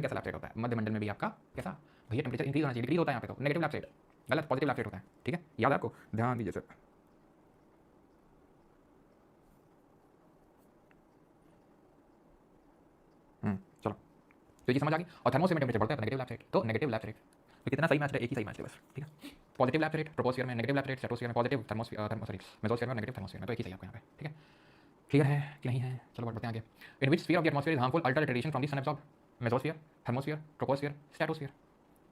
कैसा लैप्स रेट होता है, मध्यमंडल में भी आपका कैसा भैया टेम्परेचर इंक्रीज होना चाहिए, डिक्रीज होता है यहाँ पे तो नेगेटिव लैप्स रेट, गलत पॉजिटिव लैप्स रेट होता है, ठीक है याद है आपको, ध्यान दीजिए सर। चलो तो ये समझ आ गई। और थर्मोस्फियर में टेम्परेचर बढ़ता है तो नेगेटिव लैप्स रेट, तो नेगेटिव लैप्स रेट तो कितना सही मैच है, एक ही सही मैच है बस, ठीक है। पॉजिटिव लैप्स रेट ट्रोपोस्फियर में, नेगेटिव लैप्स रेट स्ट्रेटोस्फियर में, पॉजिटिव मेसोस्फियर में, नेगेटिव थर्मोस्फियर में, तो एक ही सही आपको यहाँ पे, ठीक है। क्लियर है कि नहीं है, चलो बढ़ते हैं आगे। In which sphere of the atmosphere is harmful ultra radiation from the sun absorb, mesosphere, thermosphere, troposphere, stratosphere.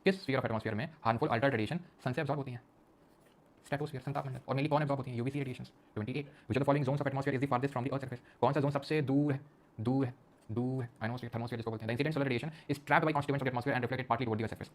किस स्फीयर ऑफ एटमॉस्फेयर में हार्मफुल अल्ट्रा रेडिएशन सन से एब्सॉर्ब होती है, स्ट्रेटोस्फियर सन तापमंडल, और मेनली कौन एब्सॉर्ब होती है, UVC radiations. 28 which of the following zones of atmosphere is the farthest from the earth surface, कौन सा जोन सबसे दूर है, दूर है, दूर है, आइनोस्फीयर, थर्मोस्फीयर जिसको बोलते हैं। The incident solar radiation is trapped bye constituents of the atmosphere and reflected partly toward the earth surface,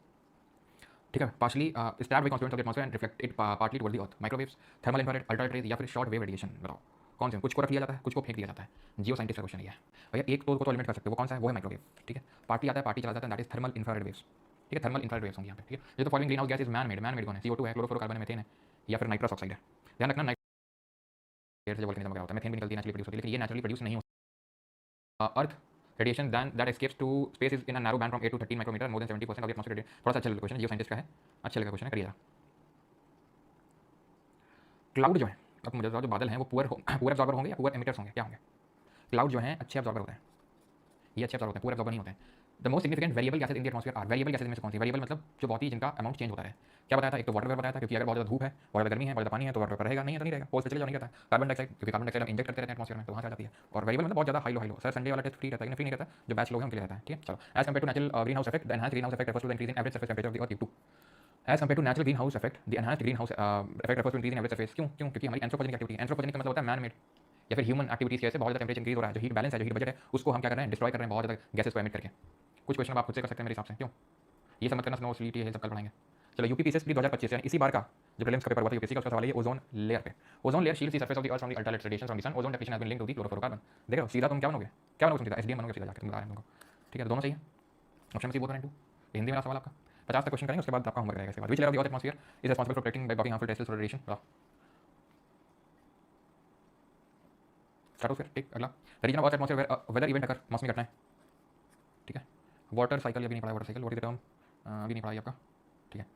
ठीक है, partially trapped bye constituents of the atmosphere and reflected partly toward the earth. Microwaves, thermal infrared, ultraviolet या फिर शॉर्ट वेव रेडिएशन, बताओ कौन से, कुछ को रख लिया जाता है, कुछ को फेंक दिया जाता है। जियो साइंटिस्ट का क्वेश्चन ये है भैया, एक तो को तो एलिमिनेट कर सकते हो, वो कौन सा है, वो है माइक्रोवेव, ठीक है। पार्टी आता है, पार्टी चला जाता है, that is thermal infrared waves, ठीक है, थर्मल इंफ्रारेड वेव्स होंगी यहाँ पे, ठीक है। ये तो following green house gas is man made कौन है, CO2 है, क्लोरोफ्लोरोकार्बन है, मीथेन है, या फिर नाइट्रस ऑक्साइड है। ध्यान रखना नाइट्रस से वोल्केनिज्म वगैरह होता है, मीथेन भी निकलती है नेचुरली प्रोड्यूस होती है, लेकिन ये नेचुरली प्रोड्यूस नहीं होता। Earth radiation that escapes to space is in a narrow band from 8 to 13 micrometre, more than 70% of the atmosphere. थोड़ा सा अच्छा लगा क्वेश्चन, जियो साइंटिस्ट का है, अच्छा लगा क्वेश्चन है, करिएगा। क्लाउड जो है, अब मुझे बताओ जो बादल हैं वो पुअर एब्जॉर्बर होंगे या पुअर एमिटर्स होंगे, क्या होंगे। क्लाउड जो है अच्छे एब्जॉर्बर होते हैं, ये अच्छे एब्जॉर्बर होते हैं, पुअर एब्जॉर्बर नहीं होते हैं। The most significant variable gases in the atmosphere are, variable gases में से कौन सी, वेरिएबल मतलब जो बहुत ही जिनका अमाउंट चेंज होता है, क्या बताया था, एक तो वाटर वेपर बताया था, क्योंकि अगर बहुत ज़्यादा धूप है, बहुत ज़्यादा गर्मी है, बहुत ज़्यादा पानी है तो वाटर वेपर रहेगा नहीं है, तो नहीं रहेगा, पोल्स पे चले जाओ नहीं रहता है। कार्बन डाइऑक्साइड, क्योंकि कार्बन डाइऑक्साइड हम इंजेक्ट करते रहते हैं एटमॉस्फेयर में, तो वहाँ से आ जाती है। और वेरिएबल मतलब बहुत ज़्यादा हाई लो सर, संडे वाला टेस्ट फ्री रहता है, फ्री नहीं रहता, जो बैच लोग हैं उनके लिए रहता है, ठीक है। चलो as compare to natural green house effect, the enhanced green house effect refers to the increase in average surface temperature of the earth to, as compare to natural green house effect, the enhanced green house effect refers to increase in average surface. क्यों क्यों, क्योंकि हमारी एंथ्रोपोजेनिक एक्टिविटी, एंथ्रोपोजेनिक का मतलब होता है मैन मेड या फिर ह्यूमन एक्टिविटीज की वजह से बहुत ज़्यादा टेंपरेचर इंक्रीज हो रहा है, जो हीट बैलेंस है, जो हीट बजट है, उसको हम क्या कर रहे हैं, डिस्ट्रॉय कर रहे हैं बहुत ज़्यादा गैसेस को एमिट करके। कुछ क्वेश्चन आप खुद से कर सकते हैं मेरे हिसाब से, क्यों ये समझ करना, स्नो स्लीट ये सब कल पढ़ाएंगे। चलो यूपी पीसीएस 2025 यानी इसी बार का जो प्रीलिम्स का पेपर हुआ था यूपीएससी का, उसका सवाल है ये ओजोन लेयर पे। Ozone layer shields the surface of the earth from the ultraviolet radiation from the sun. Ozone depletion has been linked to the chlorofluorocarbon. देख रहे हो, सीधा तुम क्या बनोगे, क्या बनोगे सीधा एसडीएम बनोगे सीधा जाकर, तुम बता रहे हैं तुमको। ठीक है, दोनों सही है, ऑप्शन में C both one and two. Hindi में सवाल आपका 50 तक क्वेश्चन करेंगे, उसके बाद आपका होमवर्क रहेगा। इसके बाद which layer of the earth atmosphere is responsible for protecting by blocking harmful terrestrial solar radiation. Stratosphere. ठीक, अगला region of earth atmosphere weather event अगर मौसमी घटनाएं। ठीक है, वाटर साइकिल अभी नहीं पढ़ा, water cycle what is the term अभी नहीं पढ़ाई आपका। ठीक है,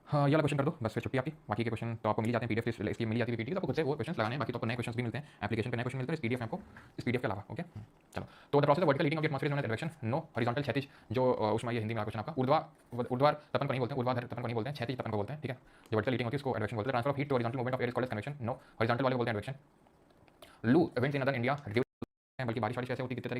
हाँ ये वाला क्वेश्चन कर दो बस, फिर छुट्टी आपकी। बाकी के क्वेश्चन तो आपको मिल जाते हैं पीडीएफ, इसकी मिल जाती है पीडीएफ, तो आपको खुद से वो क्वेश्चन लगाने हैं। बाकी तो आपको नए क्वेश्चन भी मिलते हैं, एप्लीकेशन पे नए क्वेश्चन मिलते हैं, इस पीडीएफ में आपको, इस पीडीएफ के अलावा। ओके चलो, तो the process of vertical heating of the atmosphere is known as advection. No horizontal क्षैतिज जो उष्मा, ये हिंदी में क्वेश्चन आपका। ऊर्ध्वाधर तपन को नहीं बोलते, ऊर्ध्वाधर तपन को नहीं बोलते हैं, क्षैतिज तपन को बोलते हैं। ठीक है, जो वर्टिकल हीटिंग होती है उसको एडवेक्शन बोलते हैं। Transfer of heat to horizontal movement of air is called as convection. No horizontal वाले बोलते हैं एडवेक्शन। लू इवेंट्स इन नदर्न इंडिया, बल्कि बारिश वारिश ऐसे होती है कितने